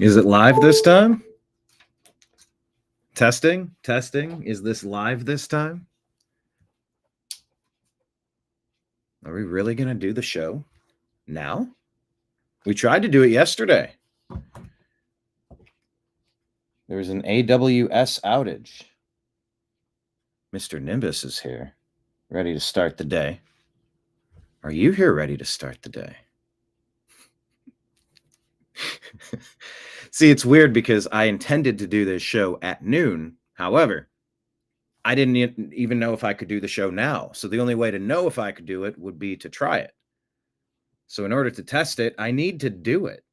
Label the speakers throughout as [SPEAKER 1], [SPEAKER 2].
[SPEAKER 1] Is it live this time? Testing. Is this live this time? Are we really going to do the show now? We tried to do it yesterday. There was an AWS outage. Mr. Nimbus is here, ready to start the day. Are you here ready to start the day? See, it's weird because I intended to do this show at noon. However, I didn't even know if I could do the show now. So the only way to know if I could do it would be to try it. So in order to test it, I need to do it.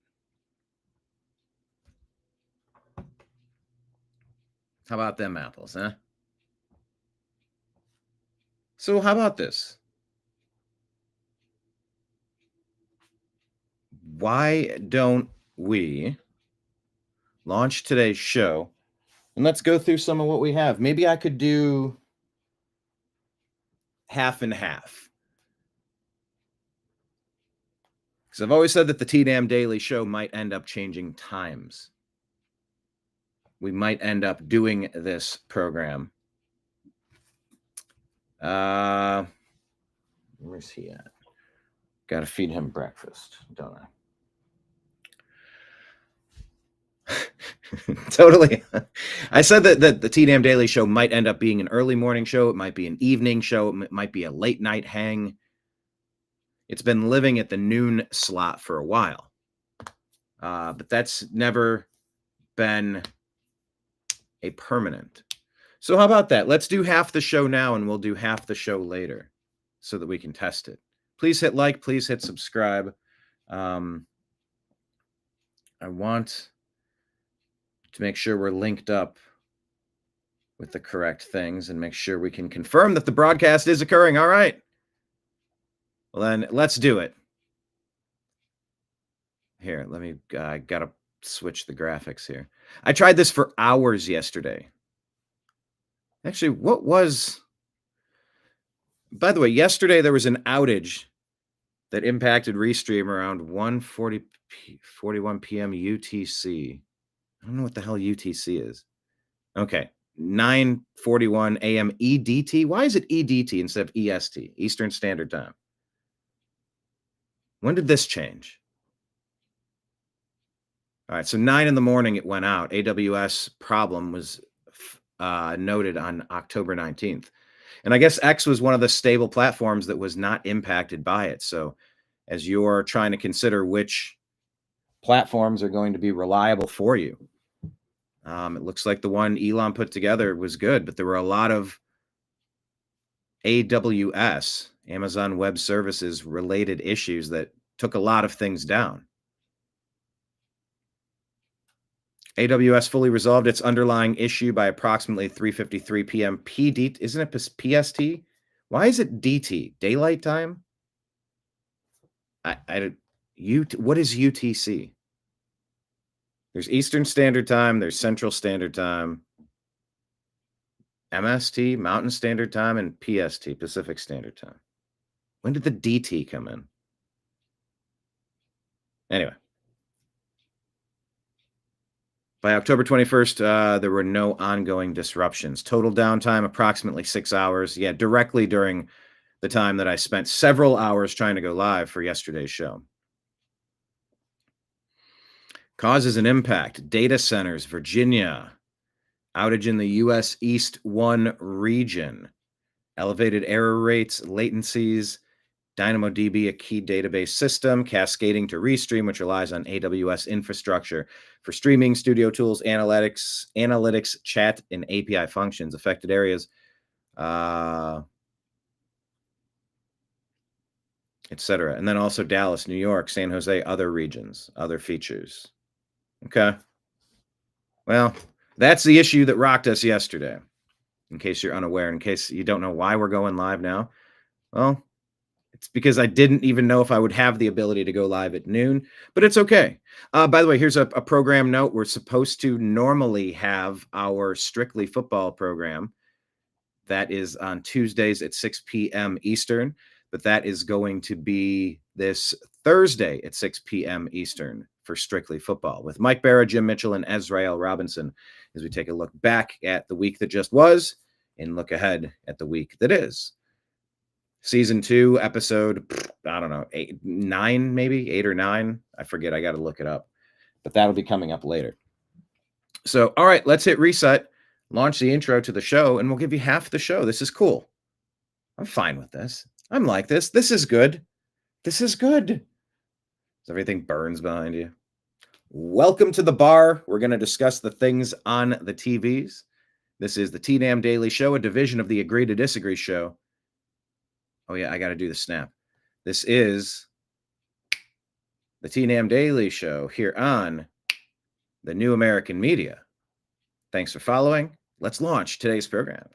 [SPEAKER 1] How about them apples, huh? So how about this? Why don't we launch today's show and let's go through some of what we have. Maybe I could do half and half. Because I've always said that the T-Dam Daily Show might end up changing times. We might end up doing this program. Where's he at? Got to feed him breakfast, don't I? Totally. I said that the T-Dam Daily Show might end up being an early morning show. It might be an evening show. It might be a late night hang. It's been living at the noon slot for a while. But that's never been a permanent. So how about that? Let's do half the show now and we'll do half the show later so that we can test it. Please hit like, please hit subscribe. I want to make sure we're linked up with the correct things and make sure we can confirm that the broadcast is occurring. All right. Well, then let's do it. Here, let me, I got to switch the graphics here. I tried this for hours yesterday. Actually, by the way, yesterday there was an outage that impacted Restream around 1:41 p.m. UTC. I don't know what the hell UTC is. Okay, 9:41 a.m. EDT. Why is it EDT instead of EST, Eastern Standard Time? When did this change? All right, so 9 in the morning it went out. AWS problem was noted on October 19th. And I guess X was one of the stable platforms that was not impacted by it. So as you're trying to consider which platforms are going to be reliable for you, it looks like the one Elon put together was good, but there were a lot of AWS, Amazon Web Services related issues that took a lot of things down. AWS fully resolved its underlying issue by approximately 3:53 p.m. PD. Isn't it PST? Why is it DT? Daylight time? What is UTC? There's Eastern Standard Time. There's Central Standard Time. MST, Mountain Standard Time, and PST, Pacific Standard Time. When did the DT come in? Anyway. By October 21st, there were no ongoing disruptions. Total downtime, approximately 6 hours. Yeah, directly during the time that I spent several hours trying to go live for yesterday's show. Causes and impact. Data centers, Virginia. Outage in the U.S. East 1 region. Elevated error rates, latencies. DynamoDB, a key database system, cascading to Restream, which relies on AWS infrastructure for streaming, studio tools, analytics, chat, and API functions. Affected areas, etc. And then also Dallas, New York, San Jose, other regions, other features. Okay. Well, that's the issue that rocked us yesterday. In case you're unaware, in case you don't know why we're going live now, well, it's because I didn't even know if I would have the ability to go live at noon, but it's okay. By the way, here's a program note. We're supposed to normally have our Strictly Football program. That is on Tuesdays at 6 p.m. Eastern, but that is going to be this Thursday at 6 p.m. Eastern for Strictly Football with Mike Barra, Jim Mitchell, and Ezrael Robinson as we take a look back at the week that just was and look ahead at the week that is. Season 2, episode, I don't know, 8 or 9. I forget. I got to look it up. But that'll be coming up later. So, all right, let's hit reset, launch the intro to the show, and we'll give you half the show. This is cool. I'm fine with this. I'm like this. This is good. This is good. So everything burns behind you. Welcome to the bar. We're going to discuss the things on the TVs. This is the TNAM Daily Show, a division of the Agree to Disagree show. Oh, yeah, I got to do the snap. This is the TNAM Daily Show here on the New American Media. Thanks for following. Let's launch today's program.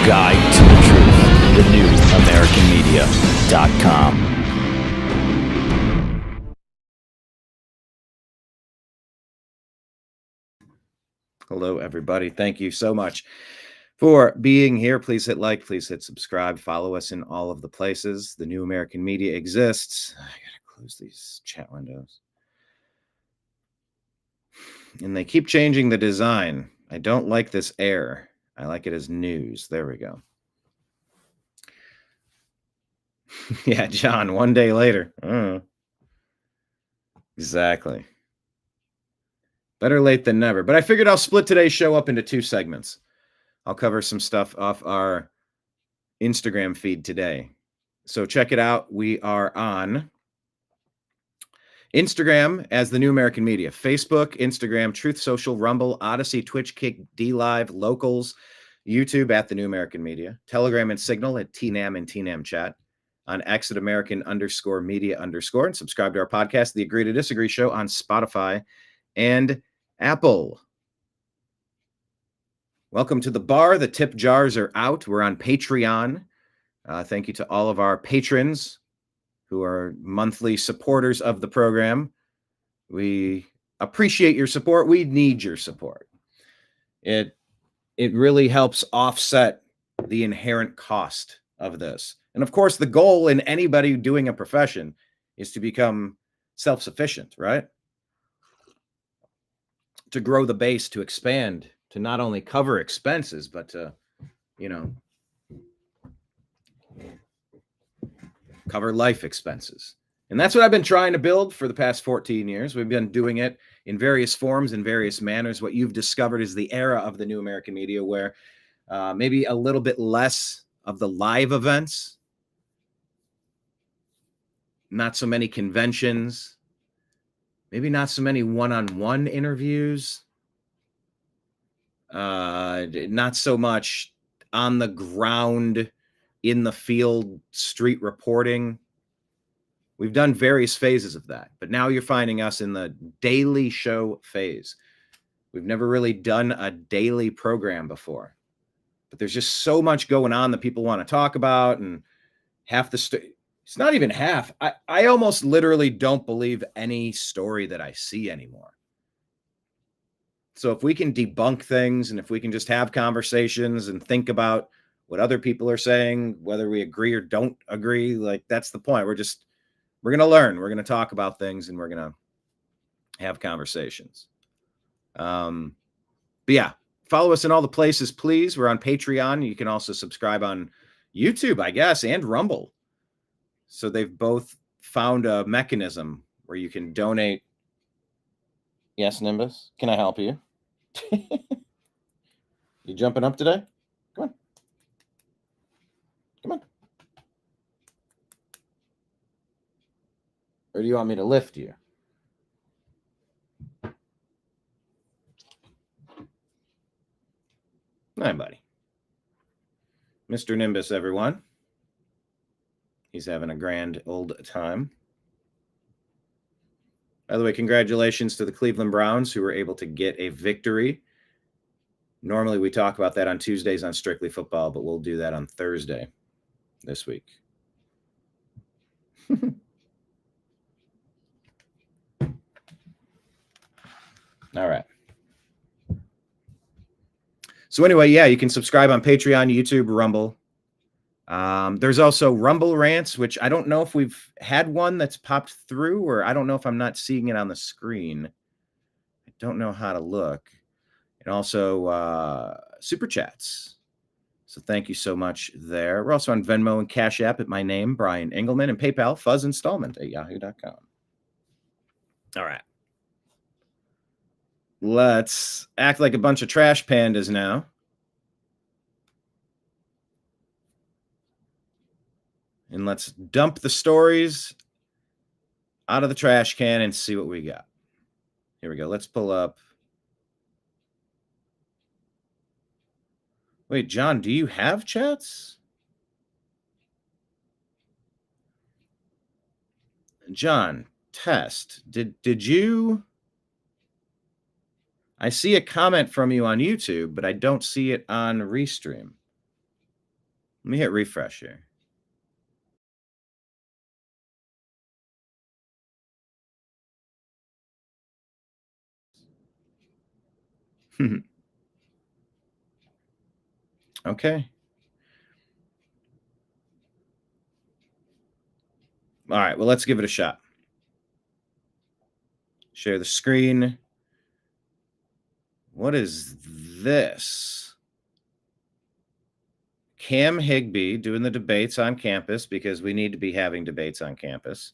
[SPEAKER 2] Guide to the Truth, thenewamericanmedia.com.
[SPEAKER 1] Hello, everybody. Thank you so much for being here. Please hit like, please hit subscribe, follow us in all of the places. The New American Media exists. I gotta close these chat windows. And they keep changing the design. I don't like this air. I like it as news. There we go. Yeah, John, one day later. Exactly. Better late than never. But I figured I'll split today's show up into 2 segments. I'll cover some stuff off our Instagram feed today. So check it out. We are on Instagram as the New American Media, Facebook, Instagram, Truth Social, Rumble, Odyssey, Twitch, Kick, DLive, Locals, YouTube at the New American Media, Telegram and Signal at TNAM and TNAM Chat, on X at American_media_, and subscribe to our podcast, The Agree to Disagree Show, on Spotify and Apple. Welcome to the bar. The tip jars are out. We're on Patreon. Thank you to all of our patrons who are monthly supporters of the program. We appreciate your support. We need your support. It really helps offset the inherent cost of this. And of course, the goal in anybody doing a profession is to become self-sufficient, right? To grow the base, to expand, to not only cover expenses, but to, cover life expenses. And that's what I've been trying to build for the past 14 years. We've been doing it in various forms, in various manners. What you've discovered is the era of the New American Media where maybe a little bit less of the live events, not so many conventions, maybe not so many one-on-one interviews, not so much on the ground, in the field, street reporting. We've done various phases of that, but now you're finding us in the daily show phase. We've never really done a daily program before, but there's just so much going on that people want to talk about, and half the it's not even half. I almost literally don't believe any story that I see anymore. So if we can debunk things, and if we can just have conversations and think about what other people are saying, whether we agree or don't agree, like that's the point. We're going to learn. We're going to talk about things, and we're going to have conversations. But yeah, Follow us in all the places, please. We're on Patreon. You can also subscribe on YouTube, I guess, and Rumble. So they've both found a mechanism where you can donate. Yes, Nimbus, can I help you? You jumping up today? Come on. Come on. Or do you want me to lift you? Hi, buddy. Mr. Nimbus, everyone. He's having a grand old time. By the way, congratulations to the Cleveland Browns who were able to get a victory. Normally, we talk about that on Tuesdays on Strictly Football, but we'll do that on Thursday this week. All right. So anyway, yeah, you can subscribe on Patreon, YouTube, Rumble. There's also Rumble Rants, which I don't know if we've had one that's popped through, or I don't know if I'm not seeing it on the screen. I don't know how to look. And also Super Chats. So thank you so much there. We're also on Venmo and Cash App at my name, Brian Engelman, and PayPal, fuzzinstallment@yahoo.com. All right. Let's act like a bunch of trash pandas now. And let's dump the stories out of the trash can and see what we got. Here we go. Let's pull up. Wait, John, do you have chats? John, test. Did you? I see a comment from you on YouTube, but I don't see it on Restream. Let me hit refresh here. Okay. All right, well, let's give it a shot. Share the screen. What is this? Cam Higbee doing the debates on campus, because we need to be having debates on campus.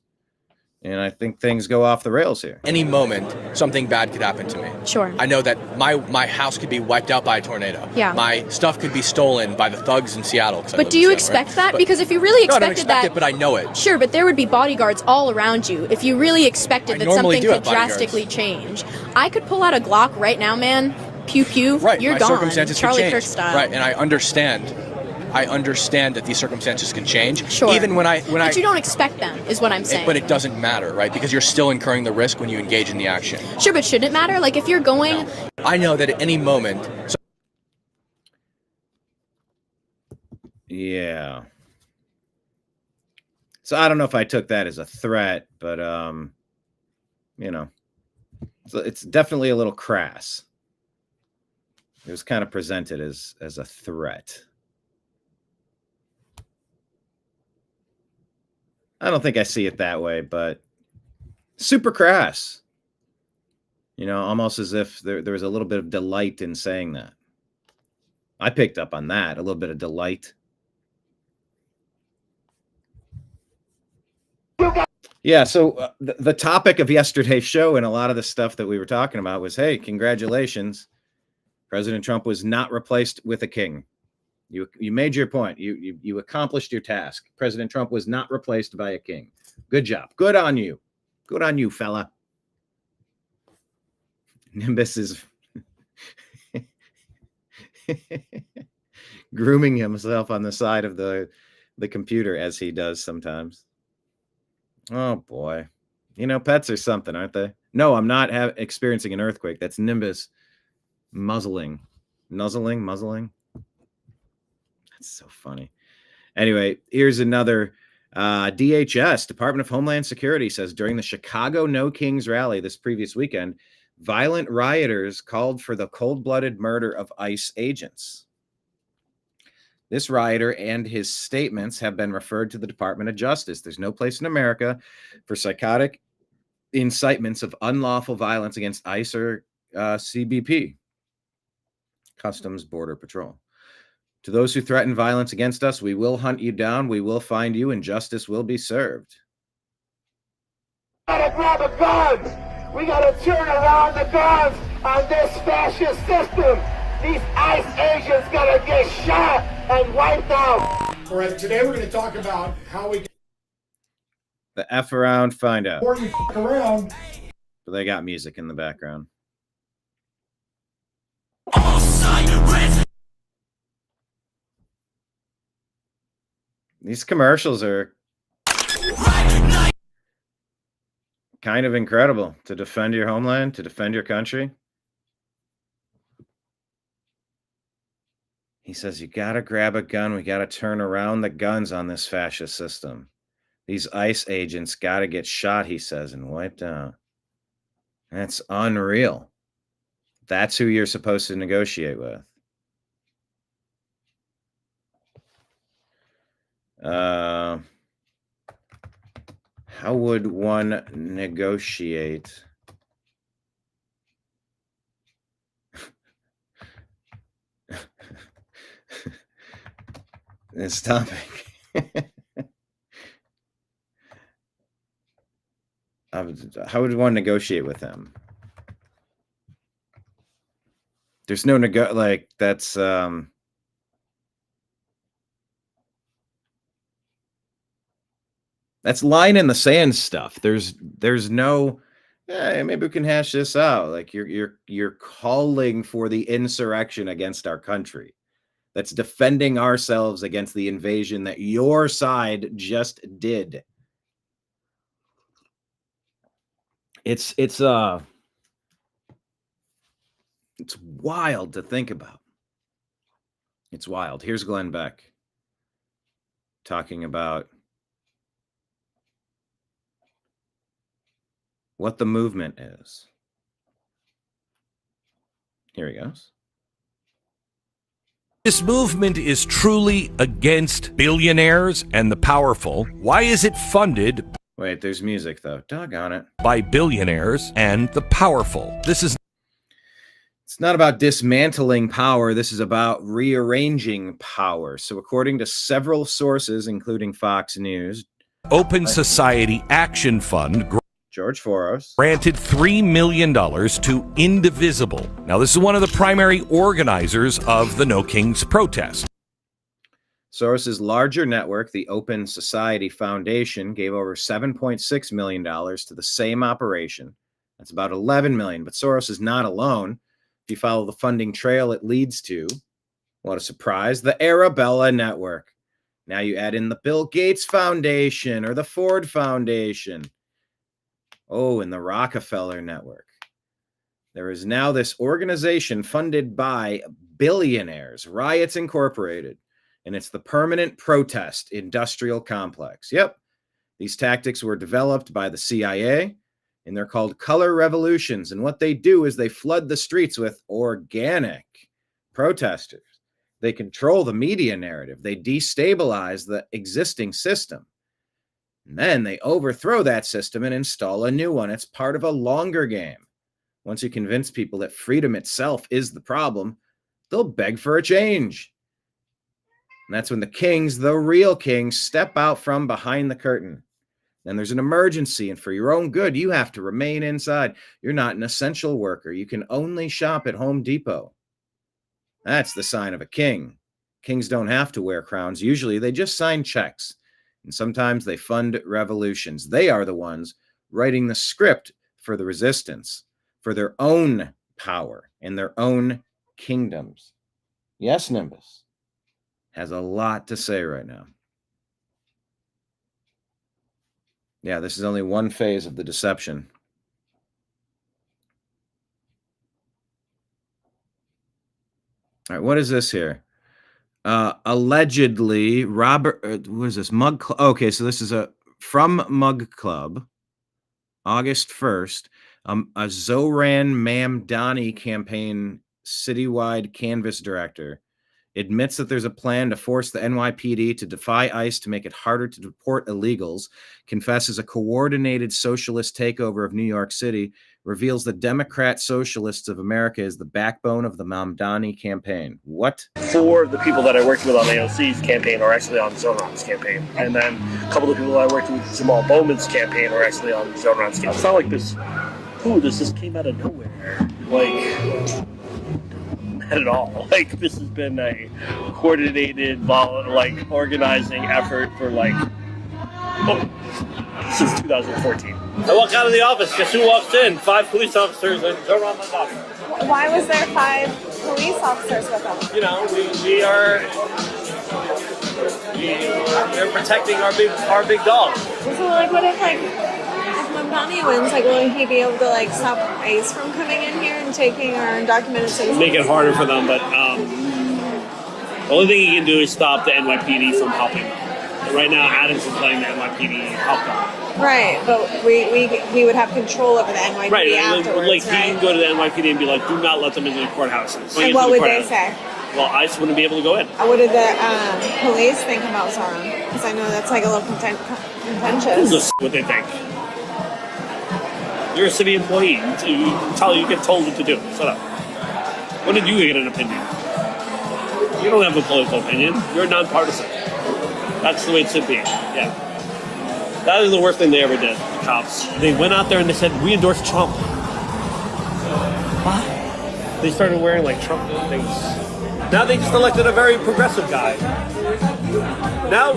[SPEAKER 1] And I think things go off the rails here.
[SPEAKER 3] Any moment, something bad could happen to me.
[SPEAKER 4] Sure.
[SPEAKER 3] I know that my house could be wiped out by a tornado.
[SPEAKER 4] Yeah.
[SPEAKER 3] My stuff could be stolen by the thugs in Seattle.
[SPEAKER 4] But do you expect that? Because if you really
[SPEAKER 3] No, I don't
[SPEAKER 4] expected
[SPEAKER 3] expect
[SPEAKER 4] that,
[SPEAKER 3] it, but I know it.
[SPEAKER 4] Sure, but there would be bodyguards all around you if you really expected that
[SPEAKER 3] normally
[SPEAKER 4] something
[SPEAKER 3] do
[SPEAKER 4] could
[SPEAKER 3] have bodyguards.
[SPEAKER 4] drastically change. I could pull out a Glock right now, man. Pew pew.
[SPEAKER 3] Right.
[SPEAKER 4] You're
[SPEAKER 3] my
[SPEAKER 4] gone.
[SPEAKER 3] circumstances could
[SPEAKER 4] Charlie
[SPEAKER 3] change.
[SPEAKER 4] Kirk style.
[SPEAKER 3] Right, and I understand that these circumstances can change.
[SPEAKER 4] Sure.
[SPEAKER 3] Even when
[SPEAKER 4] But you don't expect them, is what I'm saying.
[SPEAKER 3] But it doesn't matter, right? Because you're still incurring the risk when you engage in the action.
[SPEAKER 4] Sure, but should it matter? Like if you're going.
[SPEAKER 3] No. I know that at any moment.
[SPEAKER 1] Yeah. So I don't know if I took that as a threat, but you know, it's definitely a little crass. It was kind of presented as a threat. I don't think I see it that way, but super crass. You know, almost as if there was a little bit of delight in saying that. I picked up on that, a little bit of delight. Yeah, so the topic of yesterday's show and a lot of the stuff that we were talking about was, hey, congratulations. President Trump was not replaced with a king. You made your point. You accomplished your task. President Trump was not replaced by a king. Good job. Good on you. Good on you, fella. Nimbus is grooming himself on the side of the computer, as he does sometimes. Oh, boy. You know, pets are something, aren't they? No, I'm not experiencing an earthquake. That's Nimbus muzzling. Muzzling. That's so funny. Anyway, here's another. DHS, Department of Homeland Security, says during the Chicago No Kings rally this previous weekend, violent rioters called for the cold-blooded murder of ICE agents. This rioter and his statements have been referred to the Department of Justice. There's no place in America for psychotic incitements of unlawful violence against ICE or CBP. Customs Border Patrol. To those who threaten violence against us, we will hunt you down, we will find you, and justice will be served.
[SPEAKER 5] We gotta grab the guns! We gotta turn around the guns on this fascist system! These ICE agents gotta get shot and wiped out!
[SPEAKER 6] All right, today we're going to talk about how we
[SPEAKER 1] The F around, find out.
[SPEAKER 6] before you f*** around.
[SPEAKER 1] But they got music in the background. These commercials are kind of incredible. To defend your homeland, to defend your country. He says, you got to grab a gun. We got to turn around the guns on this fascist system. These ICE agents got to get shot, he says, and wiped out. That's unreal. That's who you're supposed to negotiate with. How would one negotiate this topic? How would one negotiate with them? There's no that's line in the sand stuff. There's no maybe we can hash this out. Like you're calling for the insurrection against our country. That's defending ourselves against the invasion that your side just did. It's wild to think about. It's wild. Here's Glenn Beck talking about what the movement is. Here he goes.
[SPEAKER 7] This movement is truly against billionaires and the powerful. Why is it funded
[SPEAKER 1] Wait, there's music though. Doggone it.
[SPEAKER 7] by billionaires and the powerful?
[SPEAKER 1] It's not about dismantling power. This is about rearranging power. So according to several sources, including Fox News,
[SPEAKER 7] Open Society Action Fund
[SPEAKER 1] George Soros
[SPEAKER 7] granted $3 million to Indivisible. Now, this is one of the primary organizers of the No Kings protest.
[SPEAKER 1] Soros's larger network, the Open Society Foundation, gave over $7.6 million to the same operation. That's about $11 million. But Soros is not alone. If you follow the funding trail it leads to, what a surprise, the Arabella Network. Now you add in the Bill Gates Foundation or the Ford Foundation. Oh, and the Rockefeller Network. There is now this organization funded by billionaires, Riots Incorporated, and it's the Permanent Protest Industrial Complex. Yep, these tactics were developed by the CIA, and they're called color revolutions. And what they do is they flood the streets with organic protesters. They control the media narrative. They destabilize the existing system. And then they overthrow that system and install a new one. It's part of a longer game. Once you convince people that freedom itself is the problem, they'll beg for a change. And that's when the kings, the real kings, step out from behind the curtain. Then there's an emergency, and for your own good, you have to remain inside. You're not an essential worker. You can only shop at Home Depot. That's the sign of a king. Kings don't have to wear crowns. Usually they just sign checks. And sometimes they fund revolutions. They are the ones writing the script for the resistance, for their own power and their own kingdoms. Yes, Nimbus has a lot to say right now. Yeah, this is only one phase of the deception. All right, what is this here? Allegedly, Robert, what is this? Mug Club. Okay, so this is from Mug Club, August 1st. A Zoran Mamdani campaign citywide canvas director admits that there's a plan to force the NYPD to defy ICE to make it harder to deport illegals, confesses a coordinated socialist takeover of New York City reveals the Democrat Socialists of America is the backbone of the Mamdani campaign. What?
[SPEAKER 8] 4 of the people that I worked with on AOC's campaign are actually on Zonron's campaign. And then a couple of the people I worked with Jamal Bowman's campaign are actually on Zonron's campaign. It's not like this just came out of nowhere. Like, not at all. Like, this has been a coordinated, organizing effort for, since 2014. I walk out of the office, guess who walks in? 5 police officers and Zonron my office.
[SPEAKER 9] Why was there 5 police officers with them?
[SPEAKER 8] You know, they're protecting our big dog.
[SPEAKER 9] So, what if Mamdani wins, will he be able to, stop ICE from coming in here and taking our undocumented citizens?
[SPEAKER 8] Make it harder for them, but the only thing he can do is stop the NYPD from helping them. And right now, Adams is letting the NYPD help them.
[SPEAKER 9] Right, but we would have control over the NYPD afterwards,
[SPEAKER 8] he can go to the NYPD and be like, do not let them into the courthouses.
[SPEAKER 9] And what would they say?
[SPEAKER 8] Well, ICE wouldn't be able to go in.
[SPEAKER 9] What did the police think about Zoran? Because I know that's a little contentious.
[SPEAKER 8] This is what they think. You're a city employee. You get told what to do. Shut up. When did you get an opinion? You don't have a political opinion. You're nonpartisan. That's the way it should be. Yeah. That is the worst thing they ever did, the cops. They went out there and they said, we endorse Trump. What? They started wearing Trump things. Now they just elected a very progressive guy. Now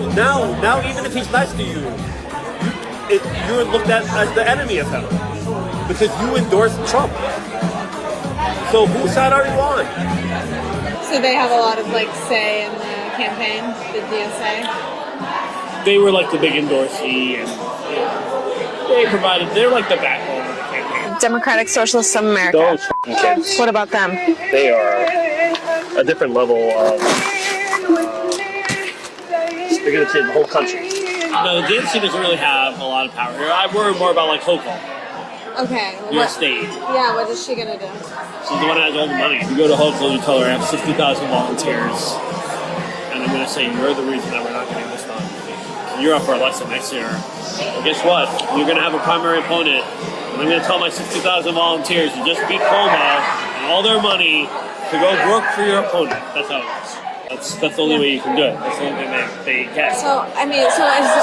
[SPEAKER 8] even if he's nice to you, you're looked at as the enemy of him. Because you endorsed Trump. So whose side are you on?
[SPEAKER 9] So they have a lot of say in the campaign, the DSA?
[SPEAKER 8] They were the big endorsee, and they're the backbone of the campaign.
[SPEAKER 9] Democratic Socialists of America.
[SPEAKER 8] Those f***ing kids.
[SPEAKER 9] What about them?
[SPEAKER 8] They are a different level of, they're going to take the whole country. No, the DNC doesn't really have a lot of power here. I worry more about Hochul.
[SPEAKER 9] Okay.
[SPEAKER 8] Your state.
[SPEAKER 9] Yeah, what is she going to do?
[SPEAKER 8] She's the one that has all the money. You go to Hochul, you tell her I have 60,000 volunteers, and I'm going to say you're the reason that we're not getting this done. You're up for election next year. Well, guess what? You're going to have a primary opponent, and I'm going to tell my 60,000 volunteers to just beat Cuomo and all their money to go work for your opponent. That's how it works. That's the only way you can do it. That's the only thing they get.
[SPEAKER 9] So,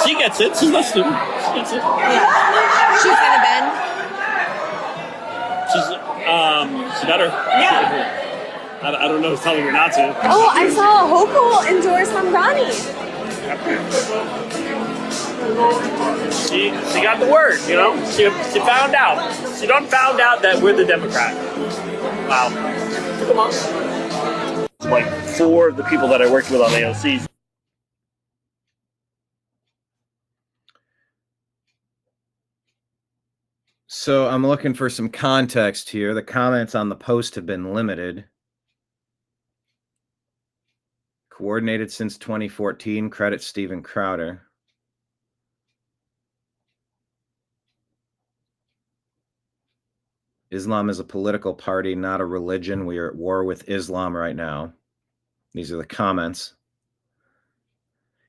[SPEAKER 8] she gets it. She's not stupid. She gets it.
[SPEAKER 9] Yeah. She's going to bend?
[SPEAKER 8] She's better. Yeah. I don't know who's telling her not to.
[SPEAKER 9] Oh, I saw Hochul endorse Mamdani.
[SPEAKER 8] She got the word, She found out. She done found out that we're the Democrat. Wow. Come on. 4 of the people that I worked with on AOC.
[SPEAKER 1] So I'm looking for some context here. The comments on the post have been limited. Coordinated since 2014. Credit Steven Crowder. Islam is a political party, not a religion. We are at war with Islam right now. These are the comments.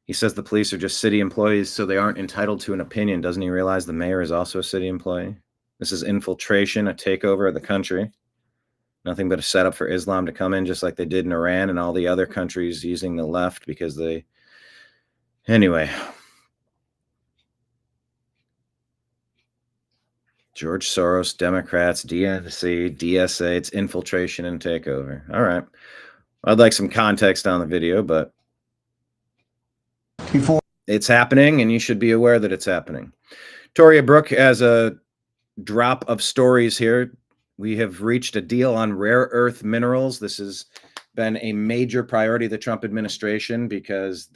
[SPEAKER 1] He says the police are just city employees, so they aren't entitled to an opinion. Doesn't he realize the mayor is also a city employee? This is infiltration, a takeover of the country. Nothing but a setup for Islam to come in, just like they did in Iran and all the other countries using the left because they... Anyway. George Soros, Democrats, DNC, DSA, it's infiltration and takeover. All right. I'd like some context on the video, but it's happening, and you should be aware that it's happening. Toria Brooke has a drop of stories here. We have reached a deal on rare earth minerals. This has been a major priority of the Trump administration because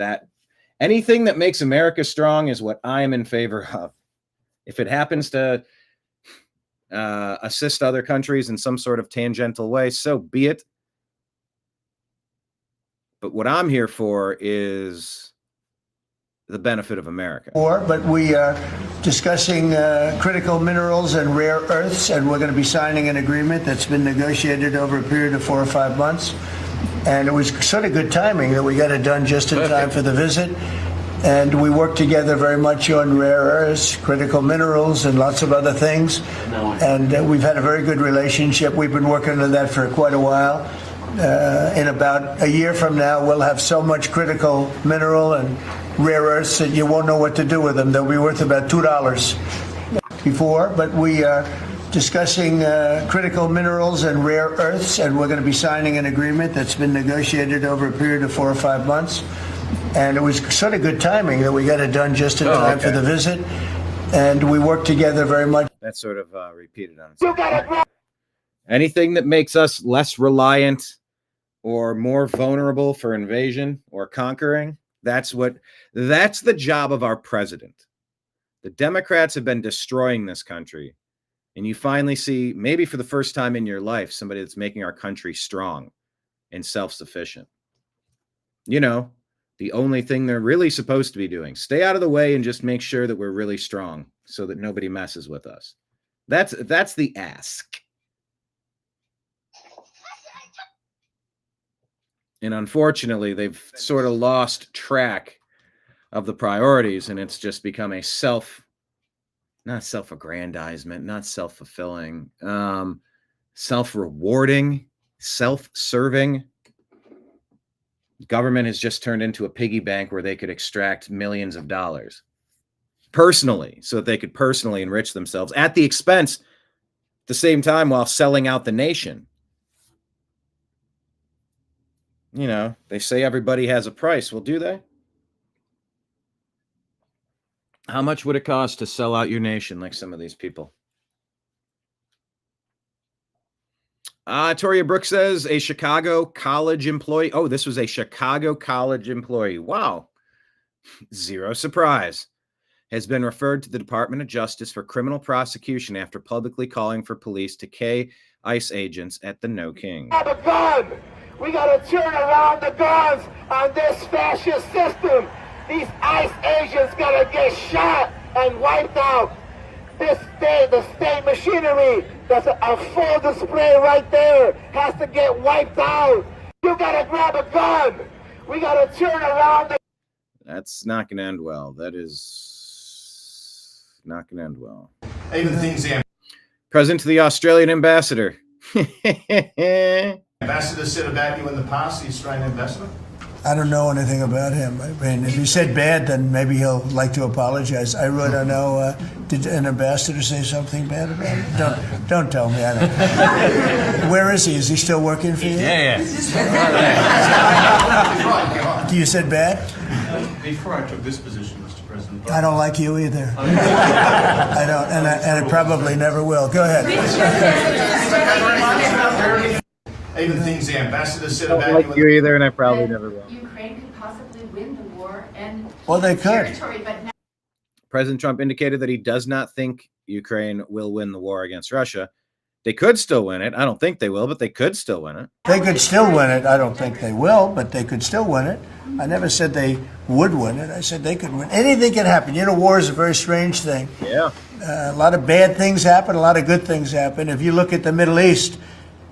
[SPEAKER 1] anything that makes America strong is what I am in favor of. If it happens to assist other countries in some sort of tangential way, so be it. But what I'm here for is the benefit of America.
[SPEAKER 10] But we are discussing critical minerals and rare earths, and we're going to be signing an agreement that's been negotiated over a period of 4 or 5 months. And it was sort of good timing that we got it done just in time for the visit. And we work together very much on rare earths, critical minerals, and lots of other things. And we've had a very good relationship. We've been working on that for quite a while. In about a year from now, we'll have so much critical mineral and rare earths that you won't know what to do with them. They'll be worth about $2 before, but we are discussing critical minerals and rare earths, and we're going to be signing an agreement that's been negotiated over a period of 4 or 5 months. And it was sort of good timing that we got it done just in time for the visit. And we work together very much.
[SPEAKER 1] That's sort of repeated on itself. Anything that makes us less reliant or more vulnerable for invasion or conquering, that's the job of our president. The Democrats have been destroying this country. And you finally see, maybe for the first time in your life, somebody that's making our country strong and self-sufficient. You know, the only thing they're really supposed to be doing. Stay out of the way and just make sure that we're really strong so that nobody messes with us. That's the ask. And unfortunately, they've sort of lost track of the priorities, and it's just become a not self-aggrandizement, not self-fulfilling, self-rewarding, self-serving. Government has just turned into a piggy bank where they could extract millions of dollars personally, so that they could personally enrich themselves at the expense, at the same time, while selling out the nation. You know, they say everybody has a price. Well, do they? How much would it cost to sell out your nation like some of these people? Toria Brooks says a Chicago college employee. Oh, this was a Chicago college employee. Wow. Zero surprise. Has been referred to the Department of Justice for criminal prosecution after publicly calling for police to K ICE agents at the No King.
[SPEAKER 5] Have a gun. We got to turn around the guns on this fascist system. These ICE agents got to get shot and wiped out. The state machinery, that's a full display right there, has to get wiped out. You got to grab a gun. We got to turn around the...
[SPEAKER 1] That's not going to end well. That is not going to end well.
[SPEAKER 6] Even things the
[SPEAKER 1] Present to the Australian ambassador.
[SPEAKER 6] ambassador said about you in the past, the Australian ambassador?
[SPEAKER 10] I don't know anything about him. I mean, if he said bad, then maybe he'll like to apologize. I really don't know. Did an ambassador say something bad about him? Don't tell me. I don't. Where is he? Is he still working for you?
[SPEAKER 2] Yeah.
[SPEAKER 10] You said bad?
[SPEAKER 6] Before I took this position, Mr. President.
[SPEAKER 10] I don't like you either. I don't, and I probably never will. Go ahead.
[SPEAKER 6] Even things the ambassador said
[SPEAKER 1] I
[SPEAKER 6] about
[SPEAKER 1] don't like you either, and I probably never will.
[SPEAKER 11] Ukraine could possibly win the war and
[SPEAKER 10] Well, they could.
[SPEAKER 11] territory, but now
[SPEAKER 1] President Trump indicated that he does not think Ukraine will win the war against Russia. They could still win it. I don't think they will, but they could still win it.
[SPEAKER 10] They could still win it. I don't think they will, but they could still win it. I never said they would win it. I said they could win. Anything can happen. You know, war is a very strange thing.
[SPEAKER 1] Yeah.
[SPEAKER 10] A lot of bad things happen. A lot of good things happen. If you look at the Middle East,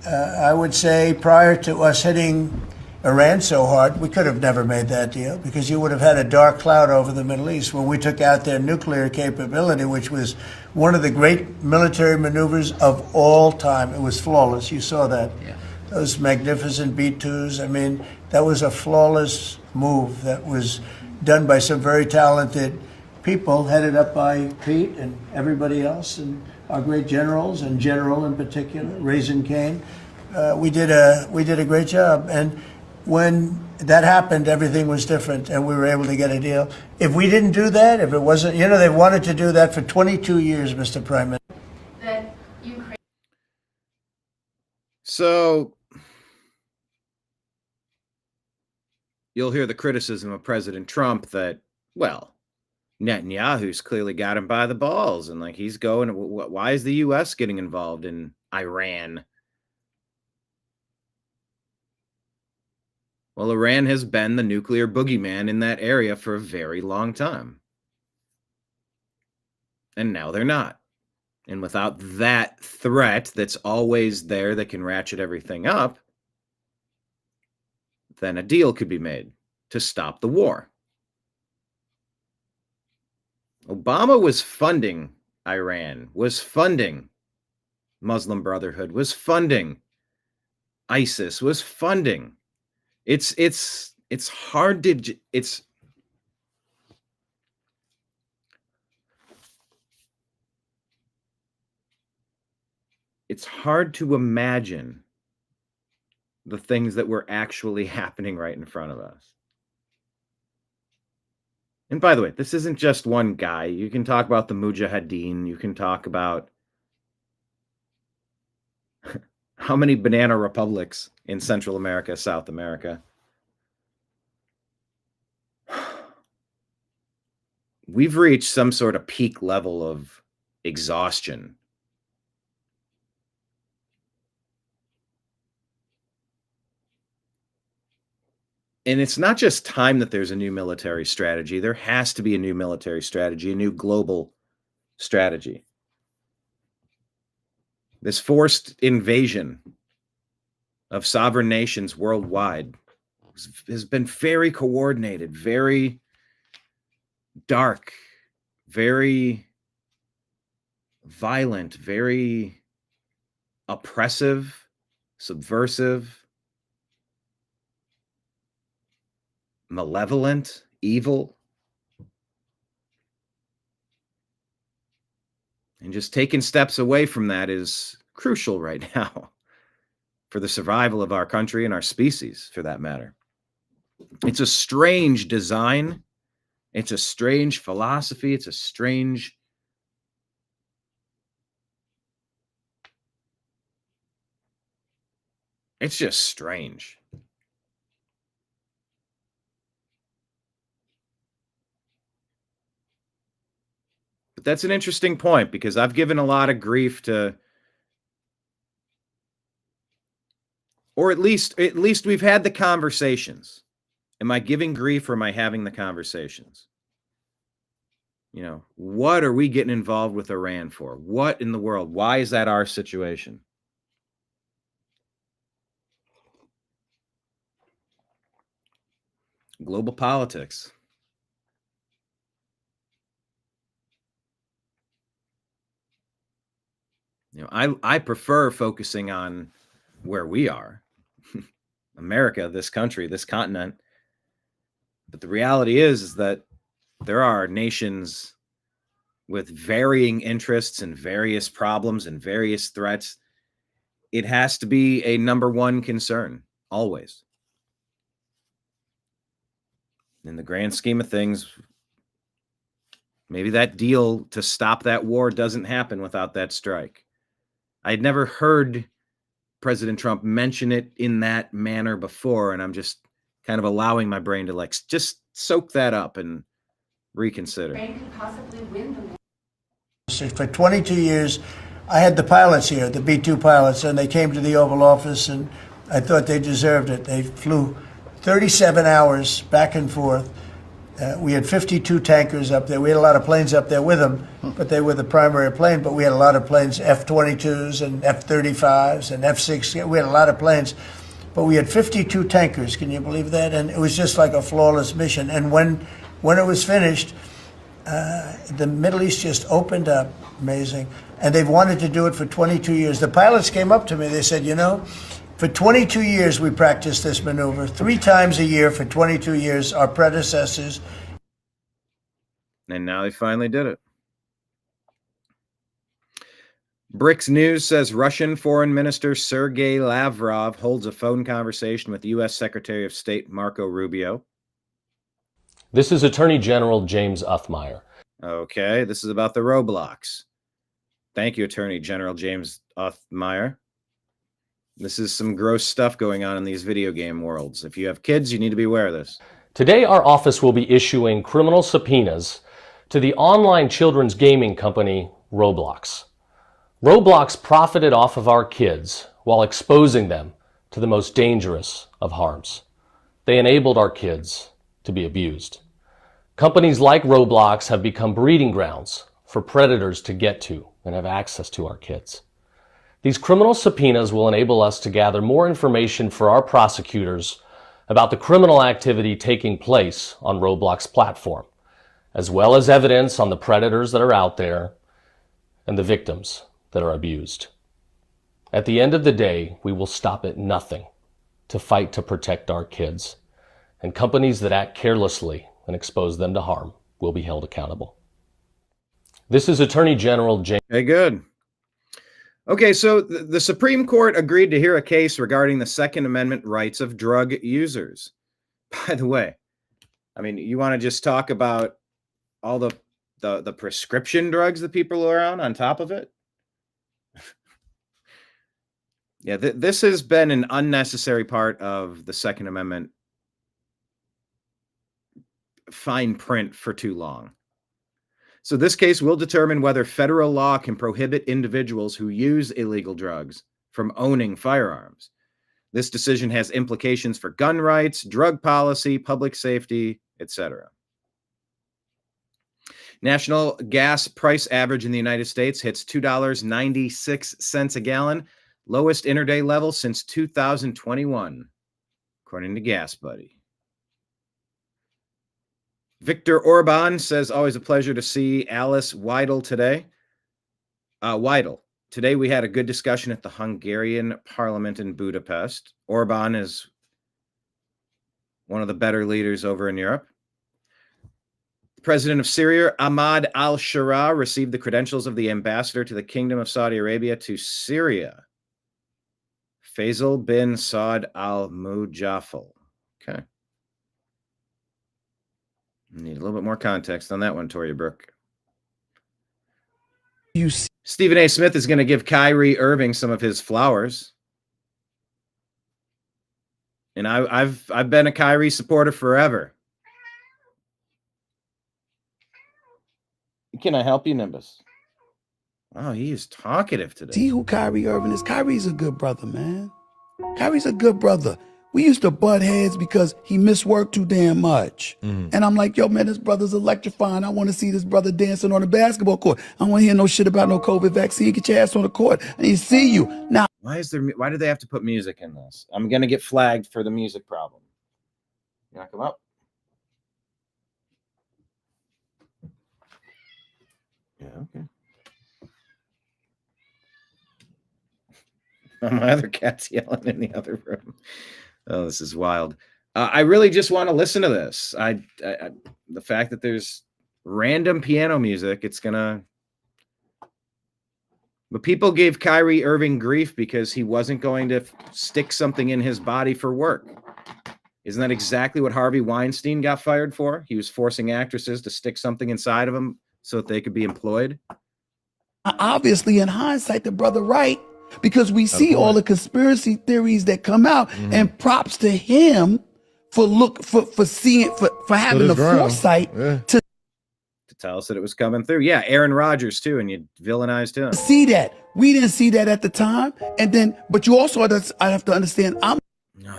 [SPEAKER 10] I would say prior to us hitting Iran so hard, we could have never made that deal because you would have had a dark cloud over the Middle East when we took out their nuclear capability, which was one of the great military maneuvers of all time. It was flawless. You saw that. Yeah. Those magnificent B-2s. I mean, that was a flawless move that was done by some very talented people, headed up by Pete and everybody else, and our great generals, and General in particular, Raisin Kane. We did a great job. And when that happened, everything was different, and we were able to get a deal. If we didn't do that, if it wasn't, you know, they wanted to do that for 22 years, Mr. Prime Minister.
[SPEAKER 11] that Ukraine
[SPEAKER 1] So you'll hear the criticism of President Trump that, well, Netanyahu's clearly got him by the balls, and like he's going, why is the U.S. getting involved in Iran? Well, Iran has been the nuclear boogeyman in that area for a very long time. And now they're not. And without that threat that's always there that can ratchet everything up, then a deal could be made to stop the war. Obama was funding Iran, was funding Muslim Brotherhood, was funding ISIS, was funding. It's hard to it's hard to imagine the things that were actually happening right in front of us. And by the way, this isn't just one guy. You can talk about the Mujahideen. You can talk about how many banana republics in Central America, South America. We've reached some sort of peak level of exhaustion. And it's not just time that there's a new military strategy. There has to be a new military strategy, a new global strategy. This forced invasion of sovereign nations worldwide has been very coordinated, very dark, very violent, very oppressive, subversive, malevolent, evil. And just taking steps away from that is crucial right now for the survival of our country and our species, for that matter. It's a strange design. It's a strange philosophy. It's just strange. But that's an interesting point, because I've given a lot of grief to, or at least we've had the conversations. Am I giving grief or am I having the conversations? You know, what are we getting involved with Iran for? What in the world? Why is that our situation? Global politics. You know, I prefer focusing on where we are, America, this country, this continent. But the reality is that there are nations with varying interests and various problems and various threats. It has to be a number one concern, always. In the grand scheme of things, maybe that deal to stop that war doesn't happen without that strike. I'd never heard President Trump mention it in that manner before, and I'm just kind of allowing my brain to like just soak that up and reconsider.
[SPEAKER 11] Ukraine could possibly win the war.
[SPEAKER 10] For 22 years, I had the pilots here, the B-2 pilots, and they came to the Oval Office, and I thought they deserved it. They flew 37 hours back and forth. We had 52 tankers up there. We had a lot of planes up there with them, but they were the primary plane. But we had a lot of planes, F-22s and F-35s and F-16. We had a lot of planes, but we had 52 tankers. Can you believe that? And it was just like a flawless mission. And when it was finished, the Middle East just opened up. Amazing. And they've wanted to do it for 22 years. The pilots came up to me. They said, you know, for 22 years, we practiced this maneuver 3 times a year for 22 years, our predecessors.
[SPEAKER 1] And now they finally did it. BRICS News says Russian Foreign Minister Sergei Lavrov holds a phone conversation with U.S. Secretary of State Marco Rubio.
[SPEAKER 2] This is Attorney General James Uthmire.
[SPEAKER 1] Okay, this is about the Roblox. Thank you, Attorney General James Uthmire. This is some gross stuff going on in these video game worlds. If you have kids, you need to be aware of this.
[SPEAKER 2] Today, our office will be issuing criminal subpoenas to the online children's gaming company, Roblox. Roblox profited off of our kids while exposing them to the most dangerous of harms. They enabled our kids to be abused. Companies like Roblox have become breeding grounds for predators to get to and have access to our kids. These criminal subpoenas will enable us to gather more information for our prosecutors about the criminal activity taking place on Roblox platform, as well as evidence on the predators that are out there and the victims that are abused. At the end of the day, we will stop at nothing to fight to protect our kids, and companies that act carelessly and expose them to harm will be held accountable. This is Attorney General James.
[SPEAKER 1] Okay, good. Okay, so the Supreme Court agreed to hear a case regarding the Second Amendment rights of drug users. By the way, I mean, you want to just talk about all the prescription drugs that people are on top of it? Yeah, this has been an unnecessary part of the Second Amendment fine print for too long. So this case will determine whether federal law can prohibit individuals who use illegal drugs from owning firearms. This decision has implications for gun rights, drug policy, public safety, etc. National gas price average in the United States hits $2.96 a gallon, lowest interday level since 2021, according to Gas Buddy. Viktor Orban says, always a pleasure to see Alice Weidel today. Weidel, today we had a good discussion at the Hungarian parliament in Budapest. Orban is one of the better leaders over in Europe. The president of Syria, Ahmad al-Shara, received the credentials of the ambassador to the Kingdom of Saudi Arabia to Syria, Faisal bin Saud al-Mujafal. Okay. Need a little bit more context on that one, Toria Brooke. Stephen A. Smith is going to give Kyrie Irving some of his flowers. And I've been a Kyrie supporter forever. Can I help you, Nimbus? Oh, he is talkative today.
[SPEAKER 12] See who Kyrie Irving is? Kyrie's a good brother, man. Kyrie's a good brother. We used to butt heads because he missed work too damn much. And I'm like, yo, man, this brother's electrifying. I want to see this brother dancing on the basketball court. I don't want to hear no shit about no COVID vaccine. Get your ass on the court. I need to see you. Now,
[SPEAKER 1] why do they have to put music in this? I'm going to get flagged for the music problem. You want to come up? Yeah, okay. My other cat's yelling in the other room. Oh, this is wild. I really just want to listen to this. The fact that there's random piano music, it's gonna. But people gave Kyrie Irving grief because he wasn't going to stick something in his body for work. Isn't that exactly what Harvey Weinstein got fired for? He was forcing actresses to stick something inside of them so that they could be employed.
[SPEAKER 12] obviously, in hindsight, the brother right, because we see all the conspiracy theories that come out, and props to him for having the foresight to
[SPEAKER 1] tell us that it was coming through. Yeah, Aaron Rodgers too, and you villainized him.
[SPEAKER 12] See that. We didn't see that at the time. And then, but you also, I have to understand,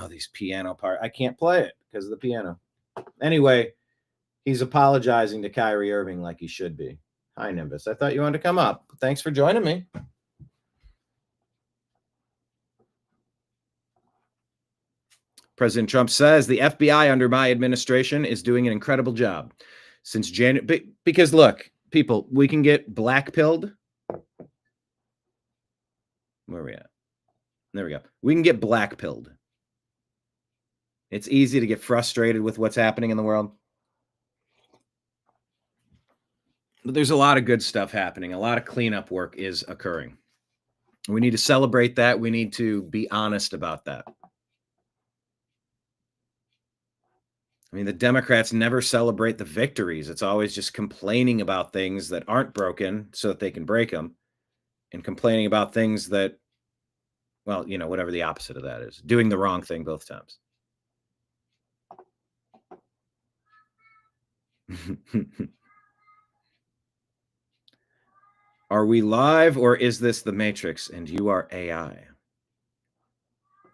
[SPEAKER 1] these piano part. I can't play it because of the piano. Anyway, he's apologizing to Kyrie Irving like he should be. Hi, Nimbus. I thought you wanted to come up. Thanks for joining me. President Trump says the FBI under my administration is doing an incredible job since January. Because look, people, we can get black-pilled. Where are we at? There we go. We can get black-pilled. It's easy to get frustrated with what's happening in the world. But there's a lot of good stuff happening. A lot of cleanup work is occurring. We need to celebrate that. We need to be honest about that. I mean, the Democrats never celebrate the victories. It's always just complaining about things that aren't broken so that they can break them, and complaining about things that, well, you know, whatever the opposite of that is, doing the wrong thing both times. Are we live, or is this the Matrix and you are AI?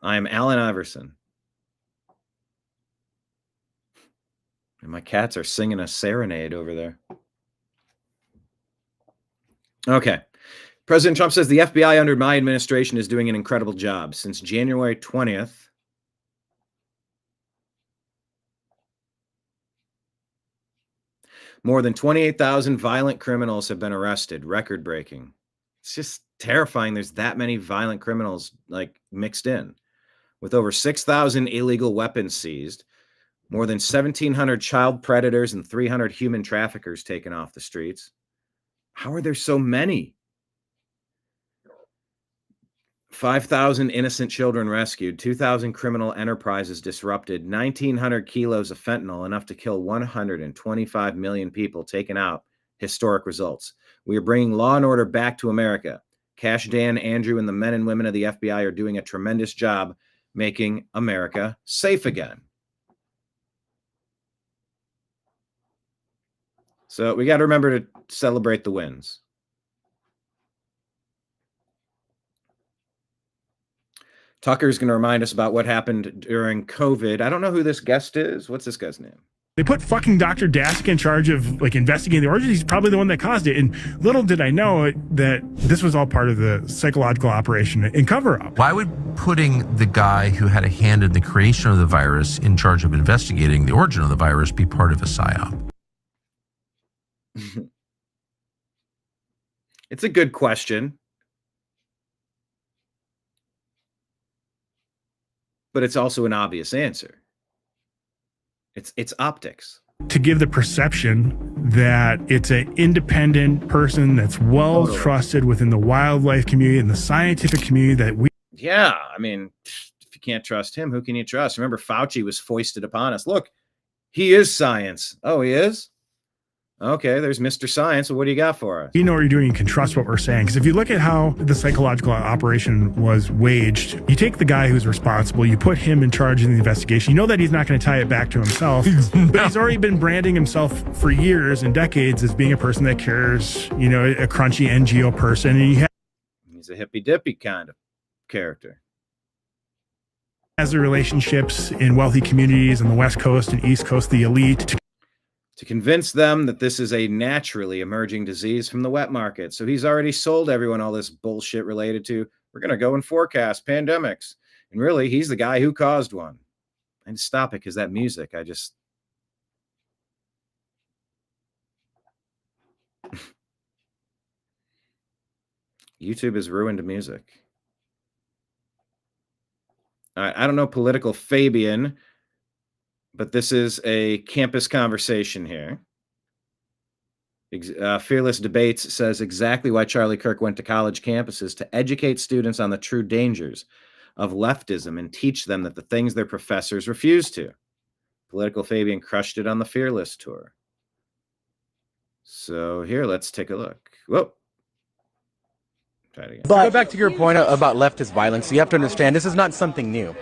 [SPEAKER 1] I am Alan Iverson. And my cats are singing a serenade over there. Okay. President Trump says the FBI under my administration is doing an incredible job. Since January 20th, More than 28,000 violent criminals have been arrested, record-breaking. It's just terrifying there's that many violent criminals like mixed in. With over 6,000 illegal weapons seized, more than 1,700 child predators and 300 human traffickers taken off the streets. How are there so many? 5,000 innocent children rescued, 2,000 criminal enterprises disrupted, 1,900 kilos of fentanyl, enough to kill 125 million people, taken out. Historic results. We are bringing law and order back to America. Cash, Dan, Andrew, and the men and women of the FBI are doing a tremendous job making America safe again. So we got to remember to celebrate the wins. Tucker's going to remind us about what happened during COVID. I don't know who this guest is. What's this guy's name?
[SPEAKER 13] They put fucking Dr. Dask in charge of like investigating the origins. He's probably the one that caused it. And little did I know that this was all part of the psychological operation and cover up.
[SPEAKER 14] Why would putting the guy who had a hand in the creation of the virus in charge of investigating the origin of the virus be part of a psyop?
[SPEAKER 1] It's a good question. But it's also an obvious answer. It's optics.
[SPEAKER 13] To give the perception that it's an independent person that's well trusted within the wildlife community and the scientific community that we...
[SPEAKER 1] Yeah, I mean, if you can't trust him, who can you trust? Remember, Fauci was foisted upon us. Look, he is science. Oh, he is? Okay, there's Mr. Science. So what do you got for us?
[SPEAKER 13] You know what you're doing. You can trust what we're saying. Because if you look at how the psychological operation was waged, you take the guy who's responsible, you put him in charge of the investigation. You know that he's not going to tie it back to himself, but he's already been branding himself for years and decades as being a person that cares, you know, a crunchy NGO person. And
[SPEAKER 1] he's a hippy-dippy kind of character.
[SPEAKER 13] Has the relationships in wealthy communities on the West Coast and East Coast, the elite,
[SPEAKER 1] to convince them that this is a naturally emerging disease from the wet market. So he's already sold everyone all this bullshit related to, we're going to go and forecast pandemics. And really, he's the guy who caused one. And stop it, because that music, YouTube has ruined music. All right, I don't know political Fabian, but this is a campus conversation here. Fearless Debates says exactly why Charlie Kirk went to college campuses: to educate students on the true dangers of leftism and teach them that the things their professors refuse to. Political Fabian crushed it on the Fearless tour. So here, let's take a look. Whoa. Try it again.
[SPEAKER 15] But to go back to your point about leftist violence, you have to understand this is not something new.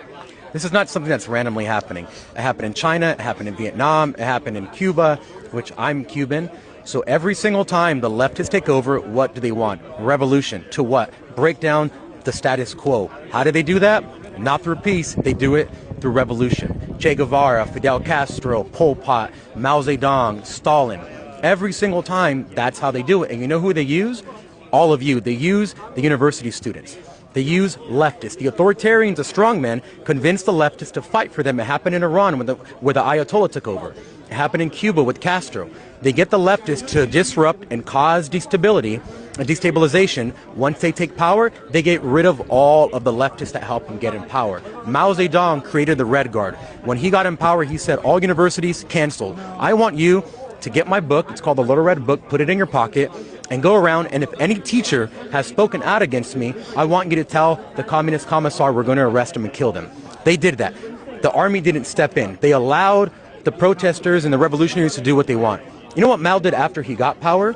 [SPEAKER 15] This is not something that's randomly happening. It happened in China, it happened in Vietnam, it happened in Cuba, which I'm Cuban. So every single time the leftists take over, what do they want? Revolution. To what? Break down the status quo. How do they do that? Not through peace, they do it through revolution. Che Guevara, Fidel Castro, Pol Pot, Mao Zedong, Stalin. Every single time, that's how they do it. And you know who they use? All of you. They use the university students. They use leftists. The authoritarians, the strongmen, convinced the leftists to fight for them. It happened in Iran where the Ayatollah took over. It happened in Cuba with Castro. They get the leftists to disrupt and cause destabilization. Once they take power, they get rid of all of the leftists that help them get in power. Mao Zedong created the Red Guard. When he got in power, he said, all universities canceled. I want you to get my book. It's called the Little Red Book. Put it in your pocket and go around, and if any teacher has spoken out against me, I want you to tell the communist commissar we're going to arrest him and kill them. They did that. The army didn't step in. They allowed the protesters and the revolutionaries to do what they want. You know what Mao did after he got power?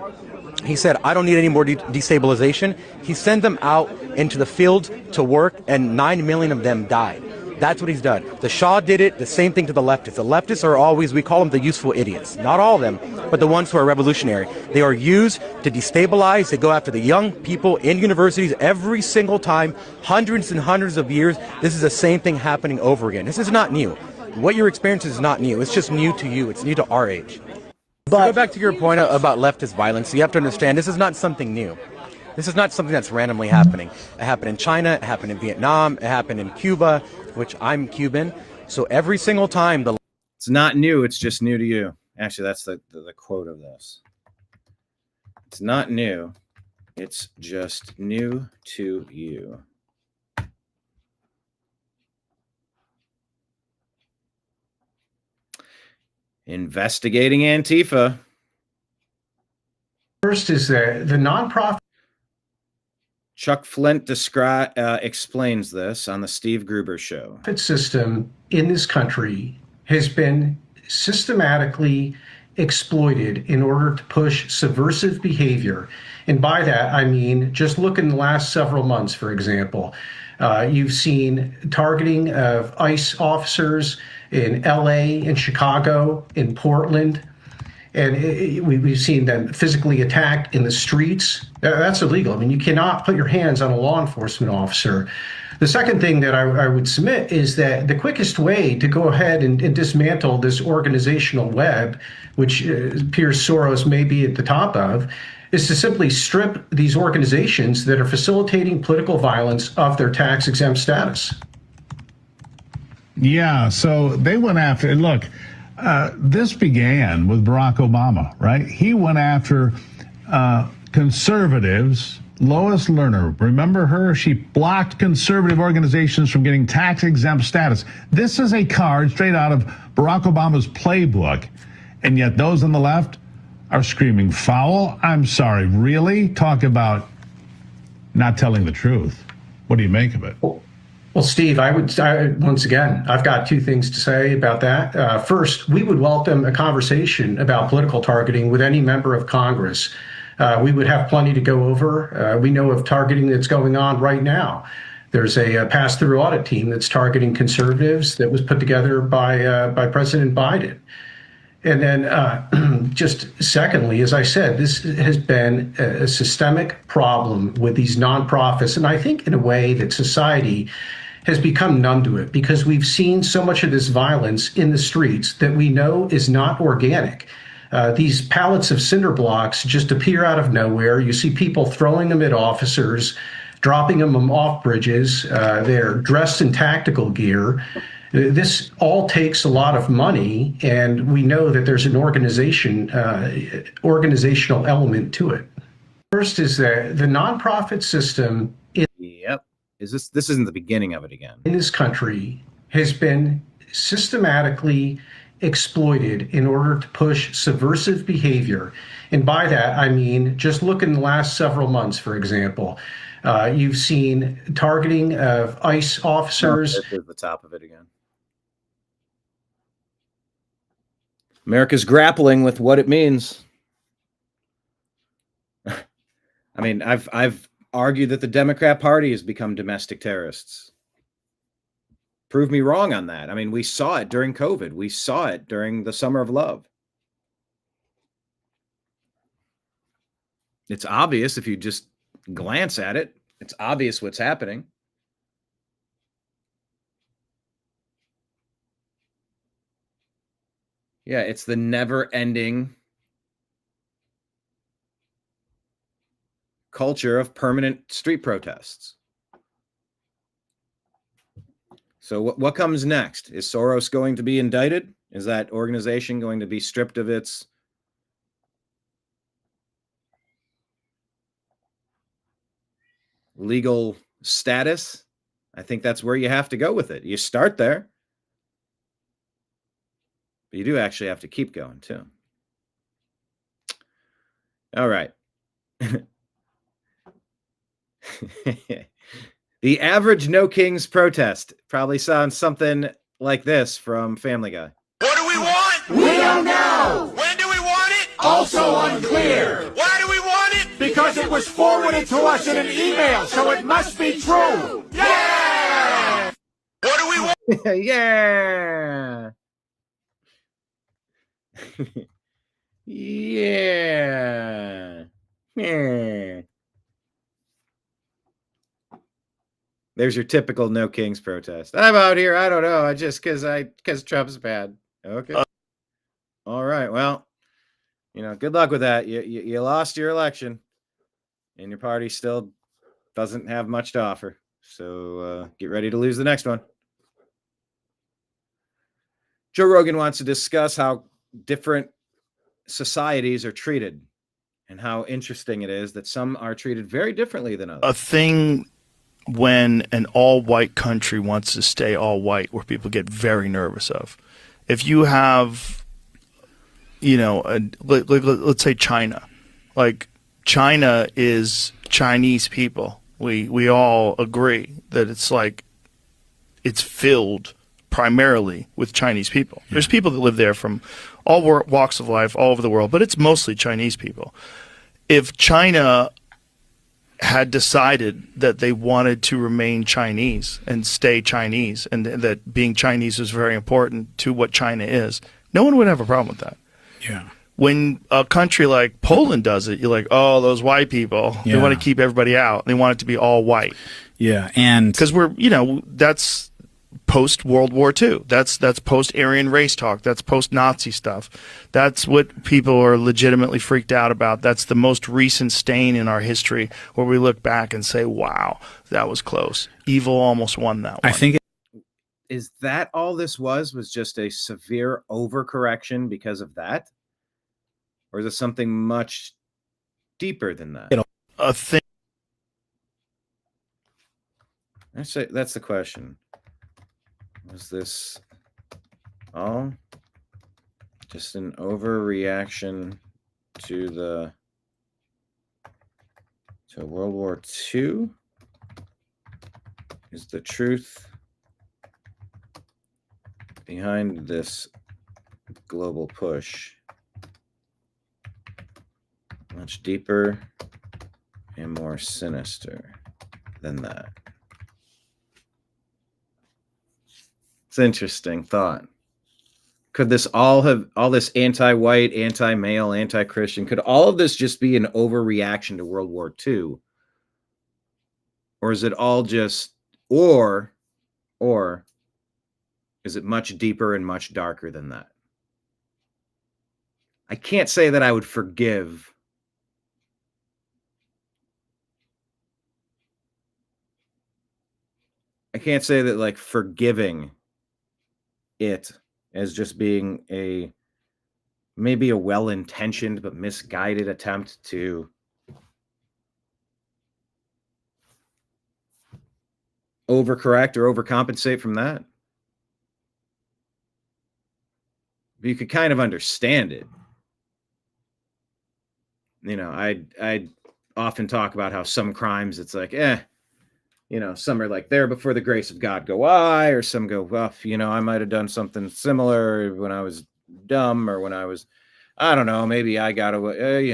[SPEAKER 15] He said, I don't need any more destabilization. He sent them out into the fields to work, and 9 million of them died. That's what he's done. The Shah did it, the same thing to the leftists. The leftists are always, we call them the useful idiots. Not all of them, but the ones who are revolutionary. They are used to destabilize. They go after the young people in universities every single time, hundreds and hundreds of years. This is the same thing happening over again. This is not new. What you're experiencing is not new. It's just new to you. It's new to our age. But to go back to your point about leftist violence, you have to understand this is not something new. This is not something that's randomly happening. It happened in China, it happened in Vietnam, it happened in Cuba, which I'm Cuban. So every single time it's
[SPEAKER 1] not new, it's just new to you. Actually, that's the quote of this. It's not new. It's just new to you. Investigating Antifa.
[SPEAKER 16] First is the nonprofit.
[SPEAKER 1] Chuck Flint explains this on the Steve Gruber show.
[SPEAKER 16] System in this country has been systematically exploited in order to push subversive behavior. And by that, I mean, just look in the last several months, for example. You've seen targeting of ICE officers in LA, in Chicago, in Portland. And we've seen them physically attacked in the streets. That's illegal. I mean, you cannot put your hands on a law enforcement officer. The second thing that I would submit is that the quickest way to go ahead and dismantle this organizational web, which Piers Soros may be at the top of, is to simply strip these organizations that are facilitating political violence of their tax-exempt status.
[SPEAKER 17] Yeah, so they went after, look, this began with Barack Obama, right? He went after conservatives. Lois Lerner, remember her? She blocked conservative organizations from getting tax-exempt status. This is a card straight out of Barack Obama's playbook. And yet those on the left are screaming foul. I'm sorry, really? Talk about not telling the truth. What do you make of it?
[SPEAKER 16] Well, Steve, once again, I've got two things to say about that. First, we would welcome a conversation about political targeting with any member of Congress. We would have plenty to go over. We know of targeting that's going on right now. There's a pass-through audit team that's targeting conservatives that was put together by President Biden. And then just secondly, as I said, this has been a systemic problem with these nonprofits. And I think in a way that society has become numb to it because we've seen so much of this violence in the streets that we know is not organic. These pallets of cinder blocks just appear out of nowhere. You see people throwing them at officers, dropping them off bridges. They're dressed in tactical gear. This all takes a lot of money, and we know that there's an organizational element to it. First is the nonprofit system.
[SPEAKER 1] Yep. This isn't the beginning of it again.
[SPEAKER 16] In this country has been systematically exploited in order to push subversive behavior. And by that, I mean, just look in the last several months, for example. You've seen targeting of ICE officers.
[SPEAKER 1] This is the top of it again. America's grappling with what it means. I mean, I've argued that the Democrat Party has become domestic terrorists. Prove me wrong on that. I mean, we saw it during COVID. We saw it during the Summer of Love. It's obvious if you just glance at it. It's obvious what's happening. Yeah, it's the never-ending culture of permanent street protests. So what comes next? Is Soros going to be indicted? Is that organization going to be stripped of its legal status? I think that's where you have to go with it. You start there. But you do actually have to keep going, too. All right. The average No Kings protest probably sounds something like this from Family Guy.
[SPEAKER 5] What do we want? We don't know. When do we want it? Also unclear. Why do we want it? Because it was forwarded to us in an email, so it must be true. Yeah! What do we want?
[SPEAKER 1] Yeah! Yeah. Yeah. There's your typical No Kings protest. I'm out here. I don't know. I just because Trump's bad. Okay. All right. Well, good luck with that. You lost your election, and your party still doesn't have much to offer. So get ready to lose the next one. Joe Rogan wants to discuss how different societies are treated and how interesting it is that some are treated very differently than others.
[SPEAKER 18] A thing when an all-white country wants to stay all-white where people get very nervous of. If you have, let's say China. Like, China is Chinese people. We all agree that it's filled primarily with Chinese people. There's people that live there from all walks of life, all over the world, but it's mostly Chinese people. If China had decided that they wanted to remain Chinese and stay Chinese, and that being Chinese was very important to what China is, no one would have a problem with that.
[SPEAKER 19] Yeah.
[SPEAKER 18] When a country like Poland does it, you're like, oh, those white people, they want to keep everybody out. They want it to be all white.
[SPEAKER 19] Yeah, and
[SPEAKER 18] because that's post-World War II. That's post-Aryan race talk. That's post-Nazi stuff. That's what people are legitimately freaked out about. That's the most recent stain in our history where we look back and say, wow, that was close. Evil almost won that one.
[SPEAKER 19] I think
[SPEAKER 1] is that all this was just a severe overcorrection because of that? Or is it something much deeper than that?
[SPEAKER 18] A thing.
[SPEAKER 1] That's the question. Was this all just an overreaction to World War II? Is the truth behind this global push much deeper and more sinister than that? It's an interesting thought. Could this all this anti-white, anti-male, anti-Christian, could all of this just be an overreaction to World War II? Or is it all just, or is it much deeper and much darker than that? I can't say that I would forgive I can't say that like forgiving it as just being maybe a well-intentioned but misguided attempt to overcorrect or overcompensate from that. But you could kind of understand it. I often talk about how some crimes it's like, some are like, there before the grace of God go I, or some go, well, I might have done something similar when I was dumb, or when I was, I don't know, maybe I got away,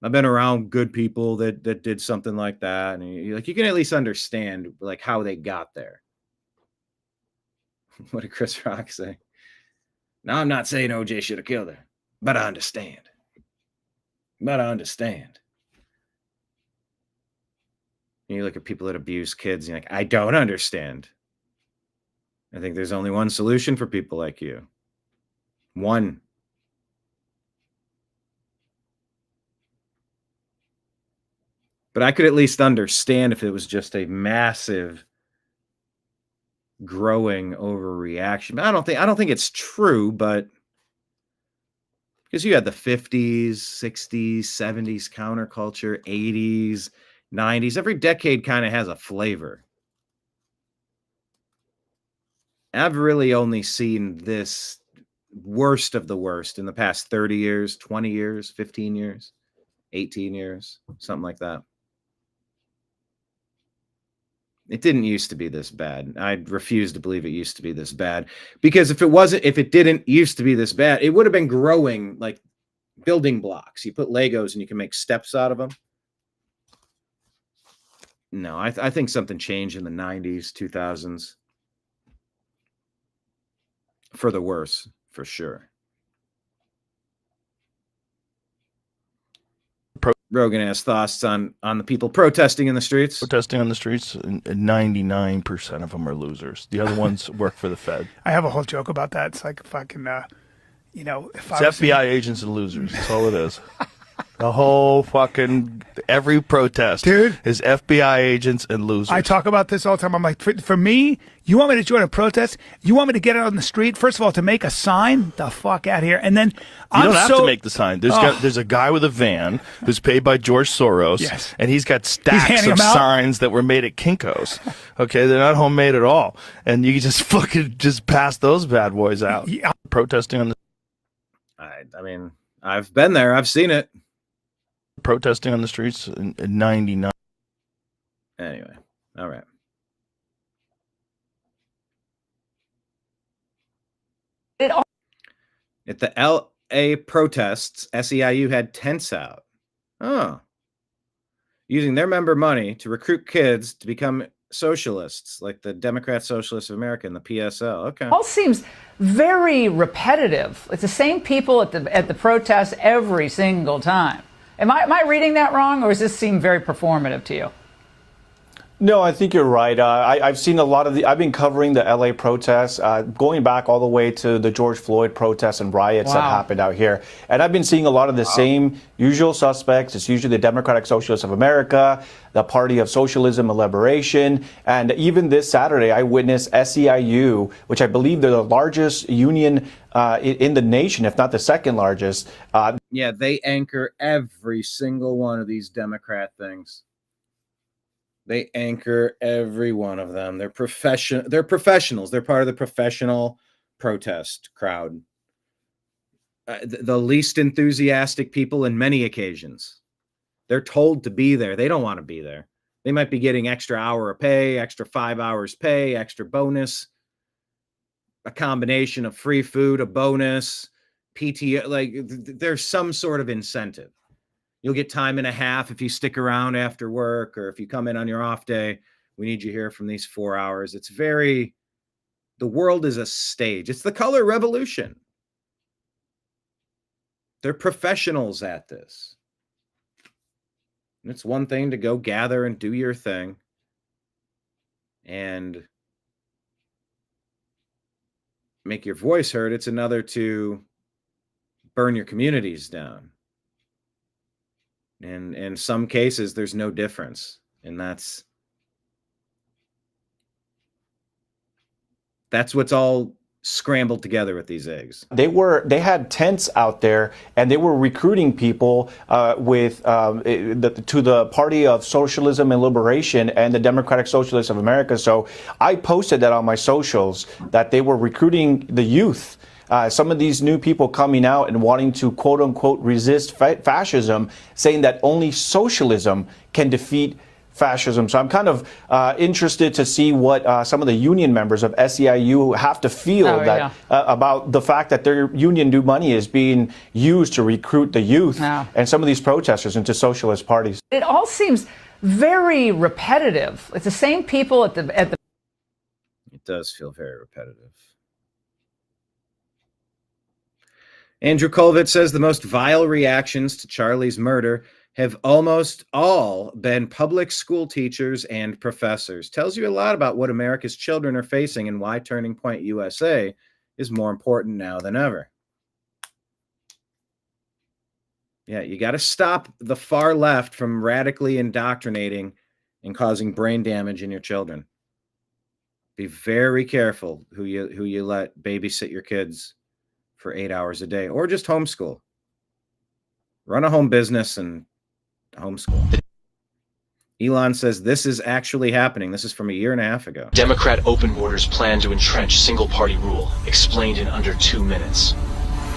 [SPEAKER 1] I've been around good people that did something like that. And you can at least understand like how they got there. What did Chris Rock say? Now, I'm not saying OJ should have killed her, but I understand. You look at people that abuse kids, and you're like, I don't understand. I think there's only one solution for people like you. One. But I could at least understand if it was just a massive growing overreaction. But I don't think it's true, but because you had the 50s, 60s, 70s counterculture, 80s, 90s, every decade kind of has a flavor. I've really only seen this worst of the worst in the past 30 years, 20 years, 15 years, 18 years, something like that. It didn't used to be this bad. I refuse to believe it used to be this bad, because if it didn't used to be this bad, it would have been growing like building blocks. You put Legos and you can make steps out of them. No, I think something changed in the 90s, 2000s. For the worse, for sure. Rogan has thoughts on the people protesting in the streets.
[SPEAKER 18] Protesting on the streets, 99% of them are losers. The other ones work for the Fed.
[SPEAKER 20] I have a whole joke about that. It's like fucking, if
[SPEAKER 18] it's FBI agents and losers. That's all it is. The whole fucking every protest,
[SPEAKER 20] dude,
[SPEAKER 18] is FBI agents and losers.
[SPEAKER 20] I talk about this all the time. I'm like, for me, you want me to join a protest? You want me to get out on the street? First of all, to make a sign? The fuck out here. And then
[SPEAKER 18] you don't have to make the sign. There's a guy with a van who's paid by George Soros,
[SPEAKER 20] yes,
[SPEAKER 18] and he's got stacks of signs that were made at Kinko's. Okay, they're not homemade at all, and you just fucking just pass those bad boys out.
[SPEAKER 20] Yeah.
[SPEAKER 18] Protesting on the.
[SPEAKER 1] I mean, I've been there. I've seen it.
[SPEAKER 18] Protesting on the streets in 99.
[SPEAKER 1] Anyway, all right. At the LA protests, SEIU had tents out. Oh. Using their member money to recruit kids to become socialists, like the Democrat Socialists of America and the PSL. Okay.
[SPEAKER 21] All seems very repetitive. It's the same people at the protests every single time. Am I reading that wrong, or does this seem very performative to you?
[SPEAKER 22] No, I think you're right. I've seen a lot of I've been covering the LA protests, going back all the way to the George Floyd protests and riots that happened out here. And I've been seeing a lot of the same usual suspects. It's usually the Democratic Socialists of America, the Party of Socialism and Liberation. And even this Saturday, I witnessed SEIU, which I believe they're the largest union in the nation, if not the second largest.
[SPEAKER 1] Yeah, they anchor every single one of these Democrat things. They anchor every one of them. They're professionals. They're part of the professional protest crowd. The least enthusiastic people in many occasions. They're told to be there. They don't want to be there. They might be getting extra hour of pay, extra 5 hours pay, extra bonus, a combination of free food, a bonus, PTO. Like there's some sort of incentive. You'll get time and a half if you stick around after work, or if you come in on your off day, we need you here from these 4 hours. It's the world is a stage. It's the color revolution. They're professionals at this. And it's one thing to go gather and do your thing and make your voice heard. It's another to burn your communities down. And in some cases, there's no difference. And that's what's all scrambled together with these eggs.
[SPEAKER 22] They had tents out there, and they were recruiting people to the Party of Socialism and Liberation and the Democratic Socialists of America. So I posted that on my socials, that they were recruiting the youth. Some of these new people coming out and wanting to, quote unquote, resist fascism, saying that only socialism can defeat fascism. So I'm kind of interested to see what some of the union members of SEIU have to feel about the fact that their union due money is being used to recruit the youth and some of these protesters into socialist parties.
[SPEAKER 21] It all seems very repetitive. It's the same people at the.
[SPEAKER 1] It does feel very repetitive. Andrew Colvett says the most vile reactions to Charlie's murder have almost all been public school teachers and professors. Tells you a lot about what America's children are facing and why Turning Point USA is more important now than ever. Yeah, you got to stop the far left from radically indoctrinating and causing brain damage in your children. Be very careful who you let babysit your kids for 8 hours a day, or just homeschool. Run a home business and homeschool. Elon says this is actually happening. This is from a year and a half ago.
[SPEAKER 23] Democrat open borders plan to entrench single-party rule, explained in under 2 minutes.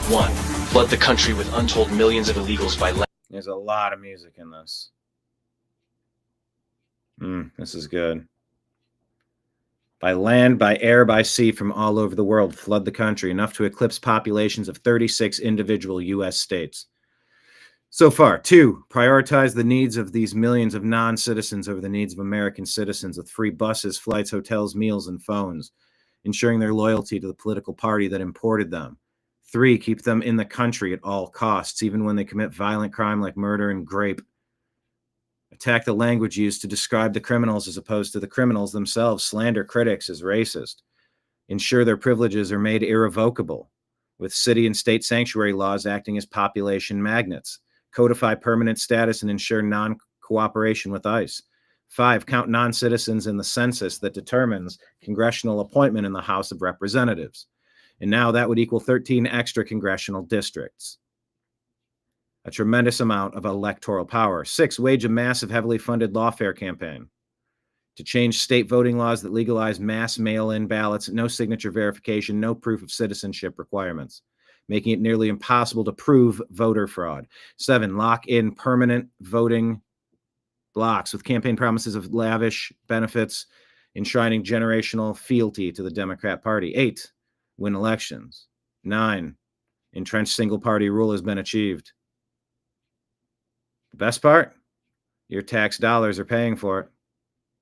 [SPEAKER 23] 1. Flood the country with untold millions of illegals by land.
[SPEAKER 1] There's a lot of music in this. This is good. By land, by air, by sea, from all over the world, flood the country, enough to eclipse populations of 36 individual U.S. states. So far, 2, prioritize the needs of these millions of non-citizens over the needs of American citizens with free buses, flights, hotels, meals, and phones, ensuring their loyalty to the political party that imported them. 3, keep them in the country at all costs, even when they commit violent crime like murder and rape. Attack the language used to describe the criminals as opposed to the criminals themselves. Slander critics as racist. Ensure their privileges are made irrevocable, with city and state sanctuary laws acting as population magnets. codify permanent status and ensure non-cooperation with ICE. 5, count non-citizens in the census that determines congressional appointment in the House of Representatives. And now that would equal 13 extra congressional districts. A tremendous amount of electoral power. 6, wage a massive, heavily funded lawfare campaign to change state voting laws that legalize mass mail-in ballots, no signature verification, no proof of citizenship requirements, making it nearly impossible to prove voter fraud. 7, lock in permanent voting blocks with campaign promises of lavish benefits, enshrining generational fealty to the Democrat Party. 8, win elections. 9, entrenched single-party rule has been achieved. The best part? Your tax dollars are paying for it.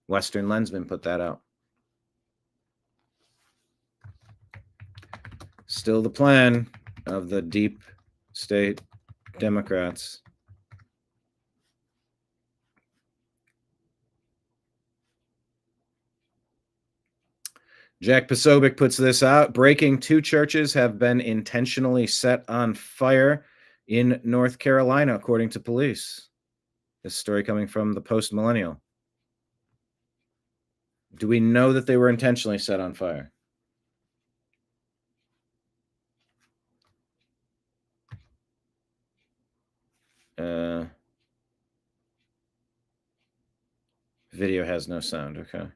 [SPEAKER 1] Western Lensman put that out. Still the plan of the deep state Democrats. Jack Posobiec puts this out. Breaking: 2 churches have been intentionally set on fire in North Carolina, according to police. This story coming from the Post-Millennial. Do we know that they were intentionally set on fire? Video has no sound. Okay.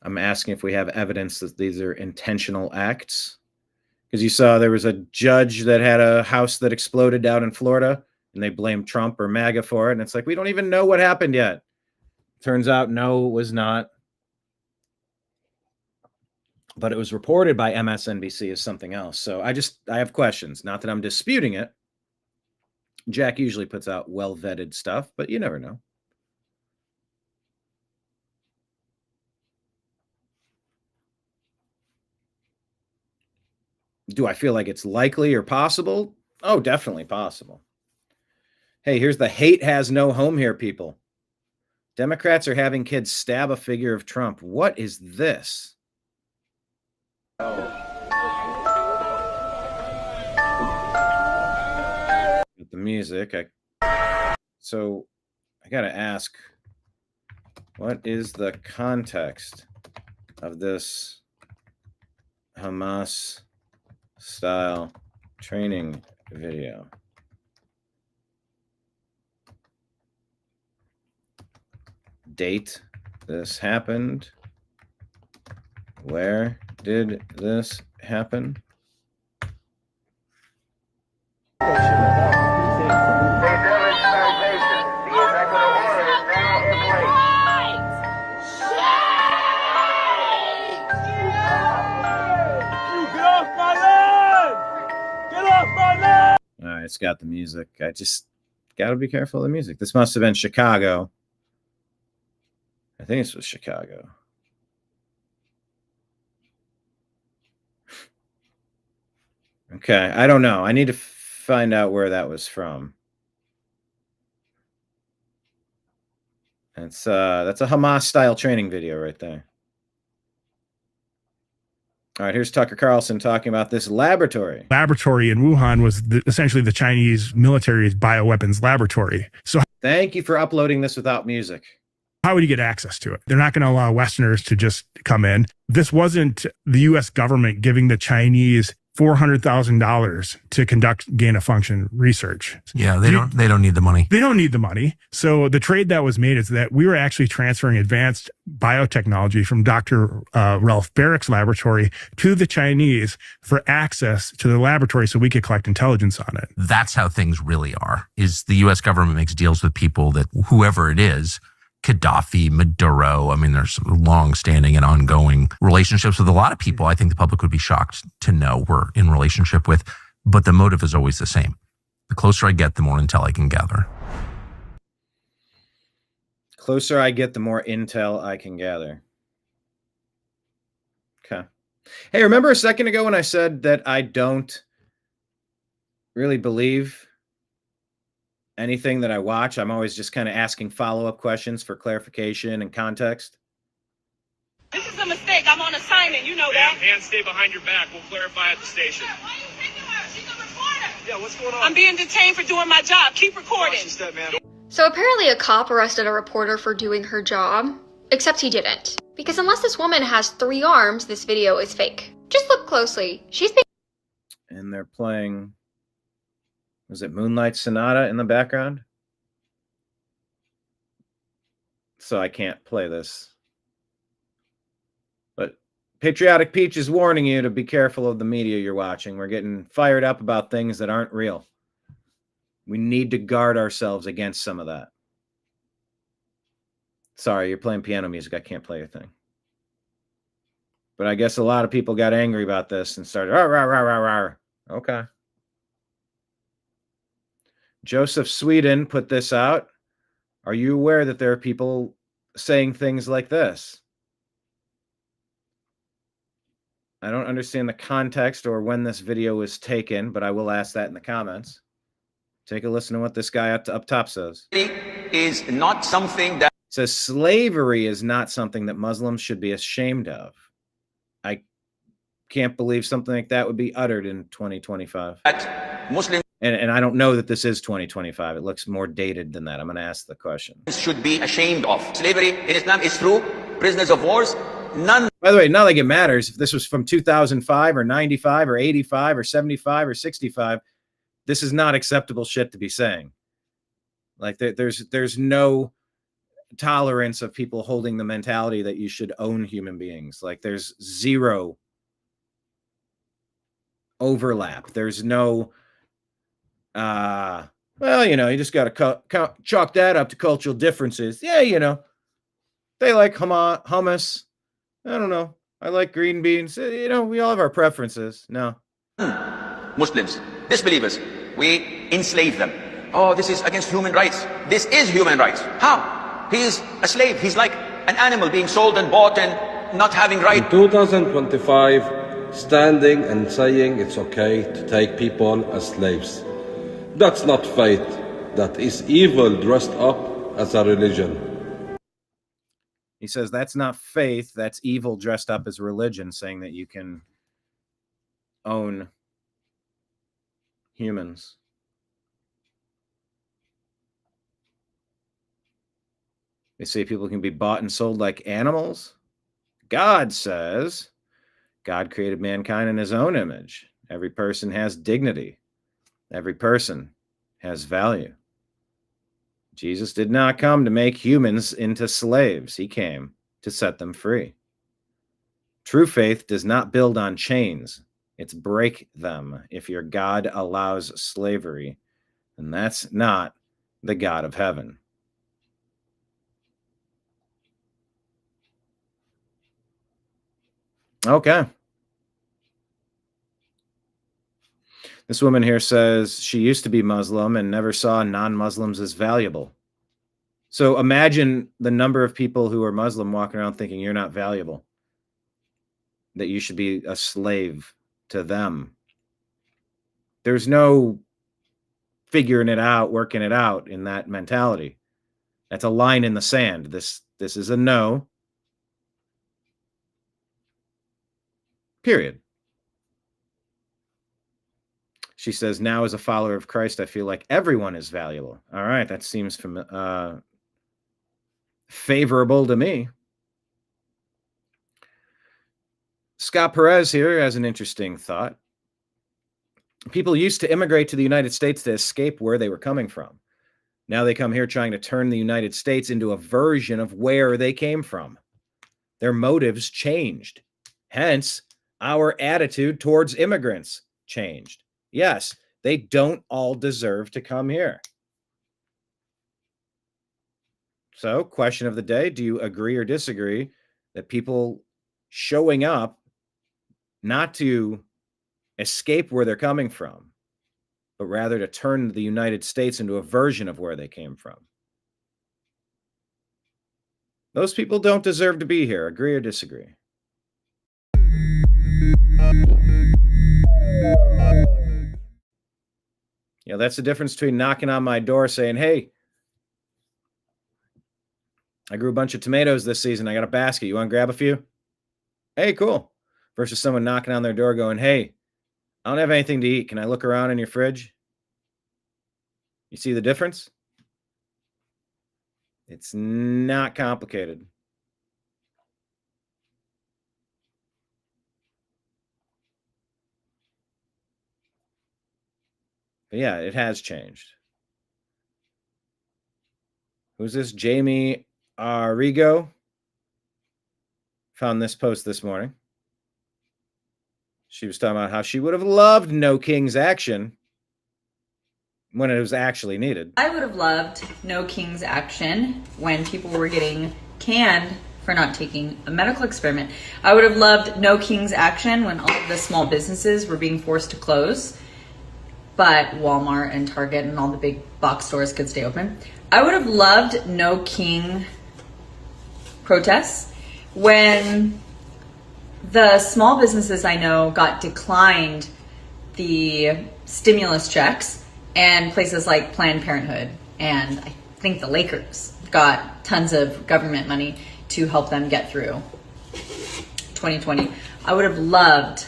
[SPEAKER 1] I'm asking if we have evidence that these are intentional acts. Because you saw there was a judge that had a house that exploded down in Florida, and they blamed Trump or MAGA for it. And it's like, we don't even know what happened yet. Turns out, no, it was not. But it was reported by MSNBC as something else. So I have questions. Not that I'm disputing it. Jack usually puts out well-vetted stuff, but you never know. Do I feel like it's likely or possible? Oh, definitely possible. Hey, here's the hate has no home here, people. Democrats are having kids stab a figure of Trump. What is this? With the music, so I gotta ask, what is the context of this Hamas style training video? Date this happened. Where did this happen? All right, it's got the music. I just got to be careful of the music. This must have been Chicago. I think this was Chicago. Okay, I don't know. I need to find out where that was from. That's a Hamas style training video right there. All right, here's Tucker Carlson talking about this laboratory.
[SPEAKER 13] Laboratory in Wuhan was essentially the Chinese military's bioweapons laboratory. So
[SPEAKER 1] thank you for uploading this without music.
[SPEAKER 13] How would you get access to it? They're not going to allow Westerners to just come in. This wasn't the U.S. government giving the Chinese $400,000 to conduct gain-of-function research.
[SPEAKER 14] Yeah, they don't need the money.
[SPEAKER 13] They don't need the money. So the trade that was made is that we were actually transferring advanced biotechnology from Dr. Ralph Barrick's laboratory to the Chinese for access to the laboratory so we could collect intelligence on it.
[SPEAKER 14] That's how things really are, is the U.S. government makes deals with people that, whoever it is, Gaddafi, Maduro. I mean, there's long-standing and ongoing relationships with a lot of people I think the public would be shocked to know we're in relationship with, but the motive is always the same. The closer I get, the more intel I can gather.
[SPEAKER 1] Closer I get, the more intel I can gather. Okay. Hey, remember a second ago when I said that I don't really believe anything that I watch, I'm always just kind of asking follow-up questions for clarification and context.
[SPEAKER 3] This is a mistake. I'm on assignment. You know that.
[SPEAKER 8] Hands stay behind your back. We'll clarify at the station.
[SPEAKER 3] Why are you taking her? She's a reporter.
[SPEAKER 8] Yeah, what's going on?
[SPEAKER 3] I'm being detained for doing my job. Keep recording.
[SPEAKER 4] So apparently a cop arrested a reporter for doing her job, except he didn't. Because unless this woman has 3 arms, this video is fake. Just look closely. She's been...
[SPEAKER 1] And they're playing, was it Moonlight Sonata in the background? So I can't play this. But Patriotic Peach is warning you to be careful of the media you're watching. We're getting fired up about things that aren't real. We need to guard ourselves against some of that. Sorry, you're playing piano music. I can't play your thing. But I guess a lot of people got angry about this and started, rah, rah, rah, rah, rah. Okay. Joseph Sweden put this out. Are you aware that there are people saying things like this? I don't understand the context or when this video was taken, but I will ask that in the comments. Take a listen to what this guy up top says.
[SPEAKER 7] Is not something that
[SPEAKER 1] says slavery is not something that Muslims should be ashamed of. I can't believe something like that would be uttered in 2025.
[SPEAKER 7] Muslims
[SPEAKER 1] And I don't know that this is 2025. It looks more dated than that. I'm going to ask the question.
[SPEAKER 7] Should be ashamed of. Slavery in Islam is true. Prisoners of wars, none.
[SPEAKER 1] By the way, not like it matters if this was from 2005 or 95 or 85 or 75 or 65. This is not acceptable shit to be saying. Like there's no tolerance of people holding the mentality that you should own human beings. Like there's zero overlap. There's no, well, you know, you just got to chalk that up to cultural differences. Yeah, you know, they like hummus. I don't know. I like green beans. You know, we all have our preferences. No.
[SPEAKER 7] Muslims, disbelievers, we enslave them. Oh, this is against human rights. This is human rights. How? He is a slave. He's like an animal being sold and bought and not having rights.
[SPEAKER 24] In 2025, standing and saying it's okay to take people as slaves. That's not faith. That is evil dressed up as a religion.
[SPEAKER 1] He says that's not faith. That's evil dressed up as religion, saying that you can own humans. They say people can be bought and sold like animals. God says God created mankind in his own image. Every person has dignity. Every person has value. Jesus did not come to make humans into slaves. He came to set them free. True faith does not build on chains. It's break them. If your God allows slavery, then that's not the God of heaven. Okay. This woman here says she used to be Muslim and never saw non-Muslims as valuable. So imagine the number of people who are Muslim walking around thinking you're not valuable, that you should be a slave to them. There's no figuring it out, working it out in that mentality. That's a line in the sand. This is a no. Period. She says, now as a follower of Christ, I feel like everyone is valuable. All right, that seems favorable to me. Scott Perez here has an interesting thought. People used to immigrate to the United States to escape where they were coming from. Now they come here trying to turn the United States into a version of where they came from. Their motives changed. Hence, our attitude towards immigrants changed. Yes, they don't all deserve to come here. So, question of the day, do you agree or disagree that people showing up not to escape where they're coming from, but rather to turn the United States into a version of where they came from? Those people don't deserve to be here. Agree or disagree? You know, that's the difference between knocking on my door saying, hey, I grew a bunch of tomatoes this season. I got a basket. You want to grab a few? Hey, cool. Versus someone knocking on their door going, hey, I don't have anything to eat. Can I look around in your fridge? You see the difference? It's not complicated. But yeah, it has changed. Who's this? Jamie Arrigo found this post this morning. She was talking about how she would have loved No King's action when it was actually needed.
[SPEAKER 6] I would have loved No King's action when people were getting canned for not taking a medical experiment. I would have loved No King's action when all of the small businesses were being forced to close, but Walmart and Target and all the big box stores could stay open. I would have loved No King protests when the small businesses I know got declined the stimulus checks, and places like Planned Parenthood and I think the Lakers got tons of government money to help them get through 2020. I would have loved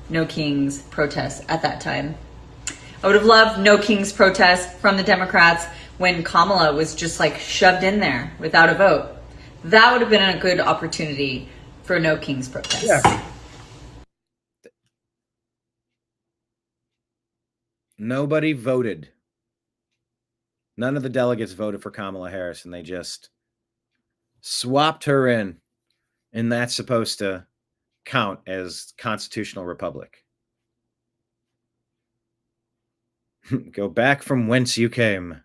[SPEAKER 6] No King's protests at that time. I would have loved No King's protest from the Democrats when Kamala was just like shoved in there without a vote. That would have been a good opportunity for No King's protest.
[SPEAKER 1] Yeah. Nobody voted. None of the delegates voted for Kamala Harris, and they just swapped her in. And that's supposed to count as constitutional republic. Go back from whence you came.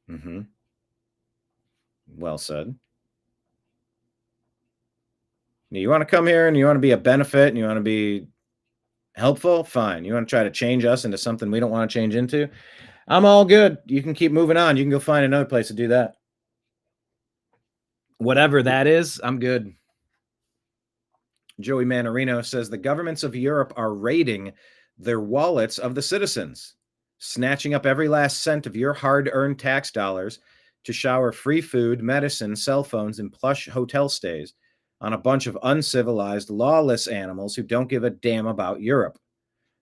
[SPEAKER 1] Mm-hmm. Well said. You want to come here and you want to be a benefit and you want to be helpful? Fine. You want to try to change us into something we don't want to change into? I'm all good. You can keep moving on. You can go find another place to do that. Whatever that is, I'm good. Joey Manarino says the governments of Europe are raiding their wallets of the citizens, snatching up every last cent of your hard-earned tax dollars to shower free food, medicine, cell phones, and plush hotel stays on a bunch of uncivilized, lawless animals who don't give a damn about Europe.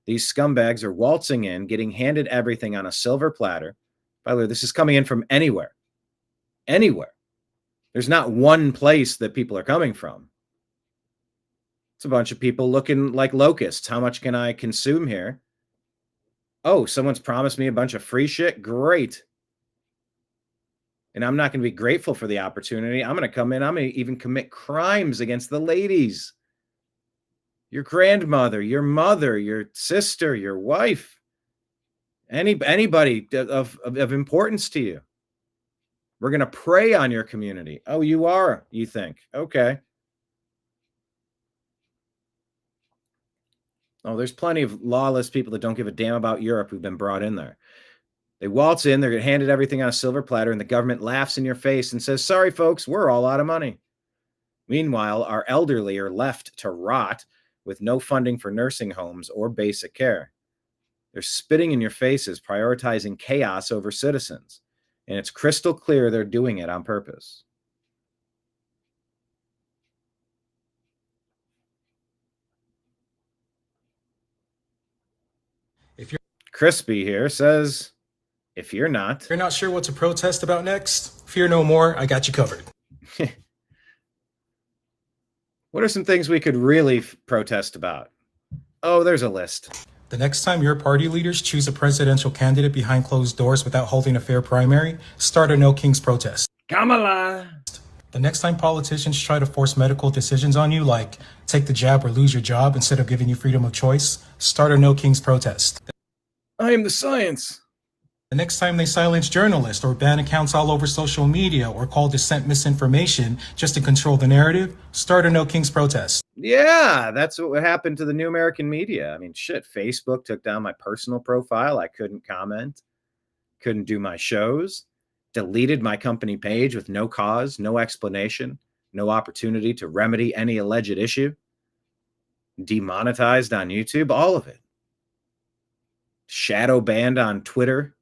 [SPEAKER 1] These scumbags are waltzing in, getting handed everything on a silver platter. By the way, this is coming in from anywhere. Anywhere. There's not one place that people are coming from. It's a bunch of people looking like locusts. How much can I consume here? Oh, someone's promised me a bunch of free shit? Great. And I'm not going to be grateful for the opportunity. I'm going to come in. I'm going to even commit crimes against the ladies. Your grandmother, your mother, your sister, your wife. Anybody of importance to you. We're going to prey on your community. Oh, you are, you think? Okay. Oh, there's plenty of lawless people that don't give a damn about Europe who've been brought in there. They waltz in, they're handed everything on a silver platter, and the government laughs in your face and says, sorry, folks, we're all out of money. Meanwhile, our elderly are left to rot with no funding for nursing homes or basic care. They're spitting in your faces, prioritizing chaos over citizens. And it's crystal clear they're doing it on purpose.
[SPEAKER 9] If you're
[SPEAKER 1] Crispy here says, if you're not
[SPEAKER 9] sure what to protest about next, fear no more. I got you covered.
[SPEAKER 1] What are some things we could really protest about? Oh, there's a list.
[SPEAKER 9] The next time your party leaders choose a presidential candidate behind closed doors without holding a fair primary, start a No Kings protest.
[SPEAKER 1] Kamala.
[SPEAKER 9] The next time politicians try to force medical decisions on you, like take the jab or lose your job instead of giving you freedom of choice, start a No Kings protest.
[SPEAKER 1] I am the science.
[SPEAKER 9] The next time they silence journalists or ban accounts all over social media or call dissent misinformation just to control the narrative, start a No Kings protest.
[SPEAKER 1] Yeah, that's what happened to the new American media. I mean, shit, Facebook took down my personal profile. I couldn't comment, couldn't do my shows, deleted my company page with no cause, no explanation, no opportunity to remedy any alleged issue, demonetized on YouTube, all of it. shadow banned on Twitter.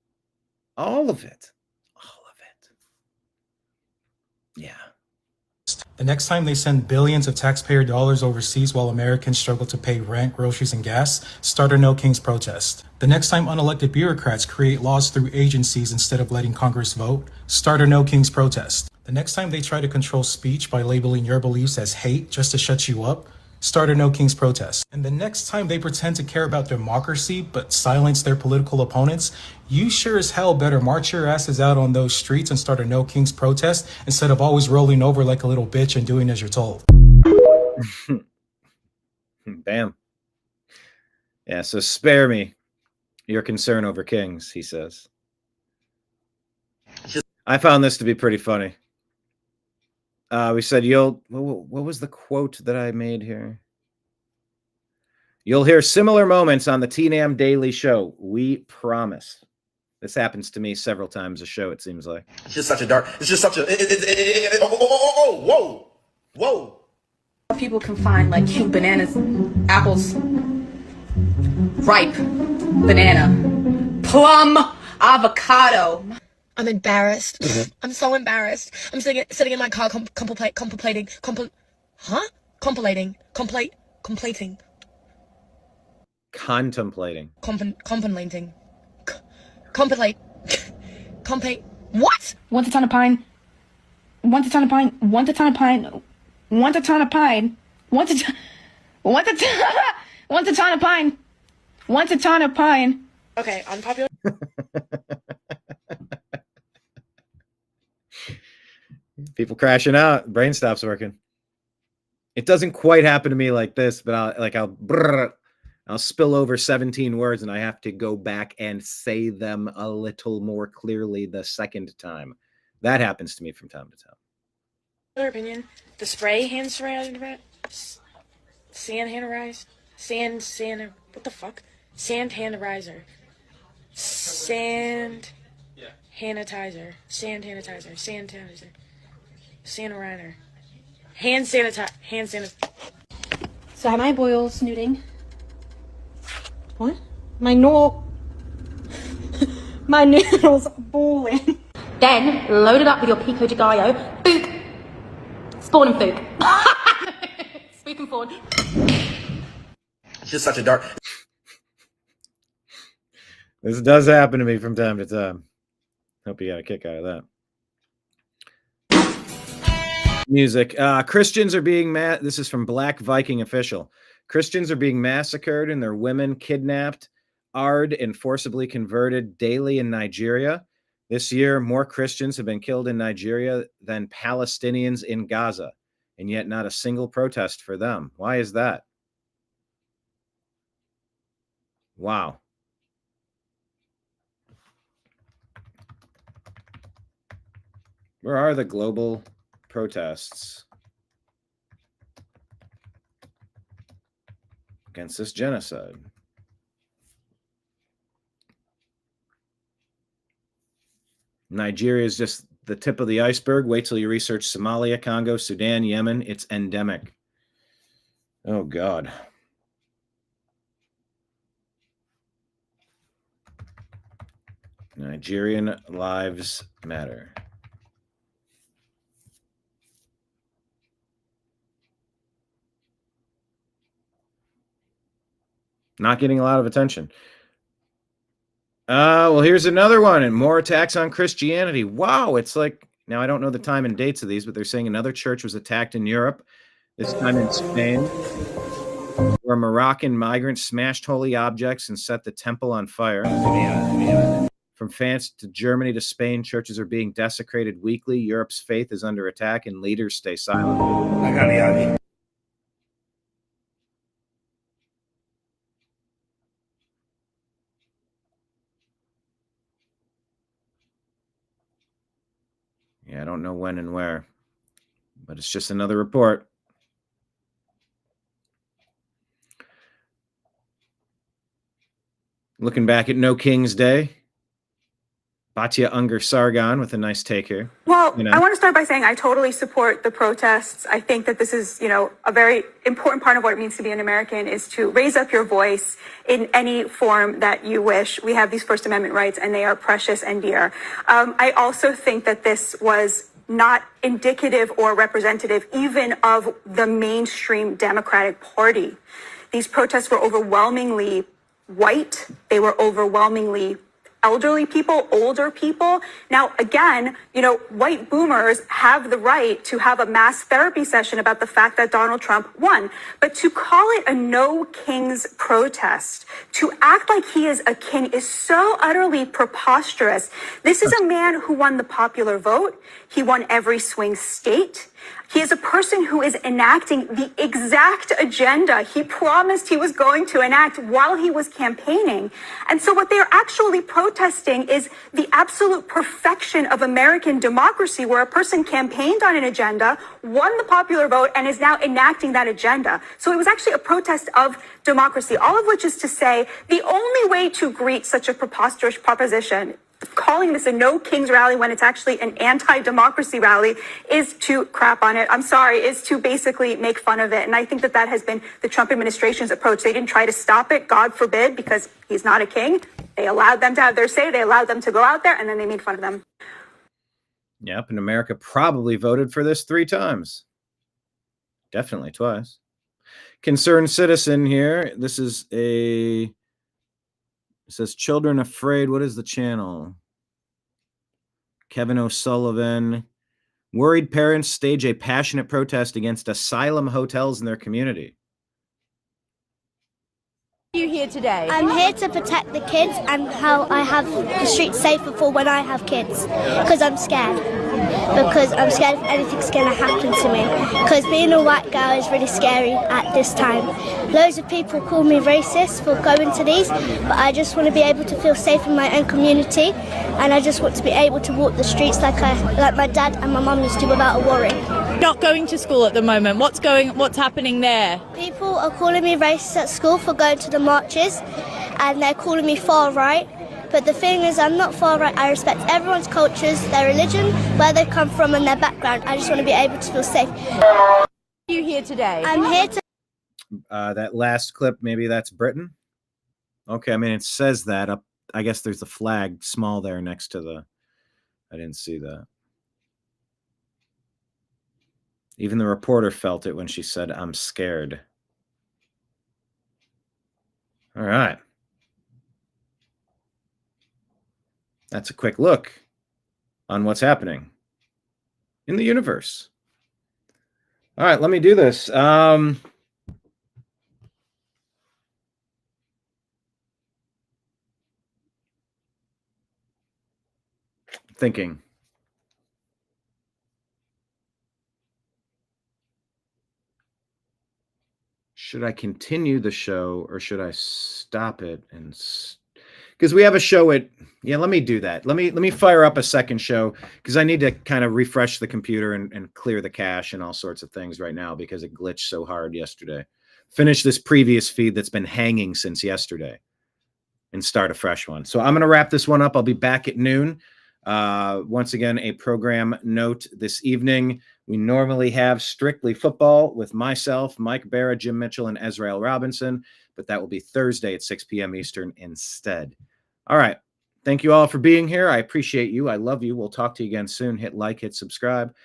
[SPEAKER 1] All of it. Yeah.
[SPEAKER 9] The next time they send billions of taxpayer dollars overseas while Americans struggle to pay rent, groceries, and gas, start a No Kings protest. The next time unelected bureaucrats create laws through agencies instead of letting Congress vote, start a No Kings protest. The next time they try to control speech by labeling your beliefs as hate just to shut you up, start a No Kings protest. And the next time they pretend to care about democracy but silence their political opponents, you sure as hell better march your asses out on those streets and start a No Kings protest instead of always rolling over like a little bitch and doing as you're told.
[SPEAKER 1] Bam. Yeah, so spare me your concern over kings, he says. I found this to be pretty funny. We said what was the quote that I made here? You'll hear similar moments on the TNAM Daily Show. We promise. This happens to me several times a show, it seems like.
[SPEAKER 2] It's just such a dark. It's just such a. Whoa.
[SPEAKER 3] People can find like cute bananas, apples, ripe banana, plum, avocado.
[SPEAKER 10] I'm embarrassed. I'm so embarrassed. I'm sitting in my car contemplating. Contemplate. Contemplating. What?
[SPEAKER 3] Want a ton of pine. Want a ton of pine. Want a ton of pine. Want a ton of pine. Want a ton of pine. Want a ton of pine.
[SPEAKER 10] Okay, unpopular.
[SPEAKER 1] People crashing out. Brain stops working. It doesn't quite happen to me like this, but I'll spill over 17 words and I have to go back and say them a little more clearly the second time. That happens to me from time to time.
[SPEAKER 10] Other opinion: the spray hand sanitizer, what the fuck? Sand sanitizer, hand sanitizer.
[SPEAKER 3] So have my boils snooting. What? My noodles are balling. Then load it up with your pico de gallo. Fook. Spawn and fook. Spook and fawn.
[SPEAKER 2] It's just such a dark.
[SPEAKER 1] This does happen to me from time to time. Hope you got a kick out of that. Music. Christians are being this is from Black Viking Official. Christians are being massacred and their women kidnapped, and forcibly converted daily in Nigeria. This year, more Christians have been killed in Nigeria than Palestinians in Gaza, and yet not a single protest for them. Why is that? Wow. Where are the global protests against this genocide? Nigeria is just the tip of the iceberg. Wait till you research Somalia, Congo, Sudan, Yemen. It's endemic. Oh, God. Nigerian lives matter. Not getting a lot of attention. Well, here's another one, and more attacks on Christianity. Wow, it's like, now I don't know the time and dates of these, but they're saying another church was attacked in Europe, this time in Spain, where Moroccan migrants smashed holy objects and set the temple on fire. From France to Germany to Spain, churches are being desecrated weekly. Europe's faith is under attack, and leaders stay silent. Yeah, I don't know when and where, but it's just another report. Looking back at No King's Day, Batya Unger Sargon with a nice take here.
[SPEAKER 11] Well,
[SPEAKER 1] You know?
[SPEAKER 11] I want to start by saying I totally support the protests. I think that this is, a very important part of what it means to be an American is to raise up your voice in any form that you wish. We have these First Amendment rights and they are precious and dear. I also think that this was not indicative or representative even of the mainstream Democratic Party. These protests were overwhelmingly white. They were overwhelmingly elderly people, older people. Now, again, white boomers have the right to have a mass therapy session about the fact that Donald Trump won. But to call it a no kings protest, to act like he is a king is so utterly preposterous. This is a man who won the popular vote. He won every swing state. He is a person who is enacting the exact agenda he promised he was going to enact while he was campaigning. And so what they're actually protesting is the absolute perfection of American democracy, where a person campaigned on an agenda, won the popular vote, and is now enacting that agenda. So it was actually a protest of democracy, all of which is to say the only way to greet such a preposterous proposition, calling this a no kings rally when it's actually an anti-democracy rally, is to crap on it. I'm sorry, is to basically make fun of it. And I think that has been the Trump administration's approach. They didn't try to stop it, God forbid, because he's not a king. They allowed them to have their say. They allowed them to go out there, and then they made fun of them.
[SPEAKER 1] Yep, and America probably voted for this 3 times. Definitely twice. Concerned citizen here. This is it says children afraid. What is the channel? Kevin O'Sullivan. Worried parents stage a passionate protest against asylum hotels in their community.
[SPEAKER 12] Are you here today?
[SPEAKER 15] I'm here to protect the kids and how I have the streets safer for when I have kids. Because I'm scared. Because I'm scared if anything's going to happen to me. Because being a white girl is really scary at this time. Loads of people call me racist for going to these, but I just want to be able to feel safe in my own community, and I just want to be able to walk the streets like my dad and my mum used to without a worry.
[SPEAKER 12] Not going to school at the moment. What's happening there?
[SPEAKER 15] People are calling me racist at school for going to the marches, and they're calling me far right. But the thing is, I'm not far right. I respect everyone's cultures, their religion, where they come from, and their background. I just want to be able to feel safe.
[SPEAKER 12] Are you here today?
[SPEAKER 15] I'm here to.
[SPEAKER 1] That last clip, maybe that's Britain. Okay, I mean, it says that up. I guess there's a flag small there next to the. I didn't see that. Even the reporter felt it when she said, "I'm scared." All right. That's a quick look on what's happening in the universe. All right, let me do this. Thinking. Should I continue the show or should I stop it? And because we have a show at, let me do that. Let me fire up a second show because I need to kind of refresh the computer and clear the cache and all sorts of things right now because it glitched so hard yesterday. Finish this previous feed that's been hanging since yesterday and start a fresh one. So I'm going to wrap this one up. I'll be back at noon. Once again, a program note this evening. We normally have Strictly Football with myself, Mike Barra, Jim Mitchell, and Ezrael Robinson, but that will be Thursday at 6 p.m. Eastern instead. All right. Thank you all for being here. I appreciate you. I love you. We'll talk to you again soon. Hit like, hit subscribe,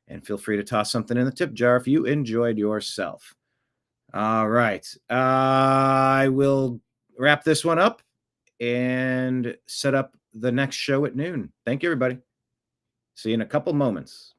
[SPEAKER 1] and feel free to toss something in the tip jar if you enjoyed yourself. All right. I will wrap this one up and set up the next show at noon. Thank you, everybody. See you in a couple moments.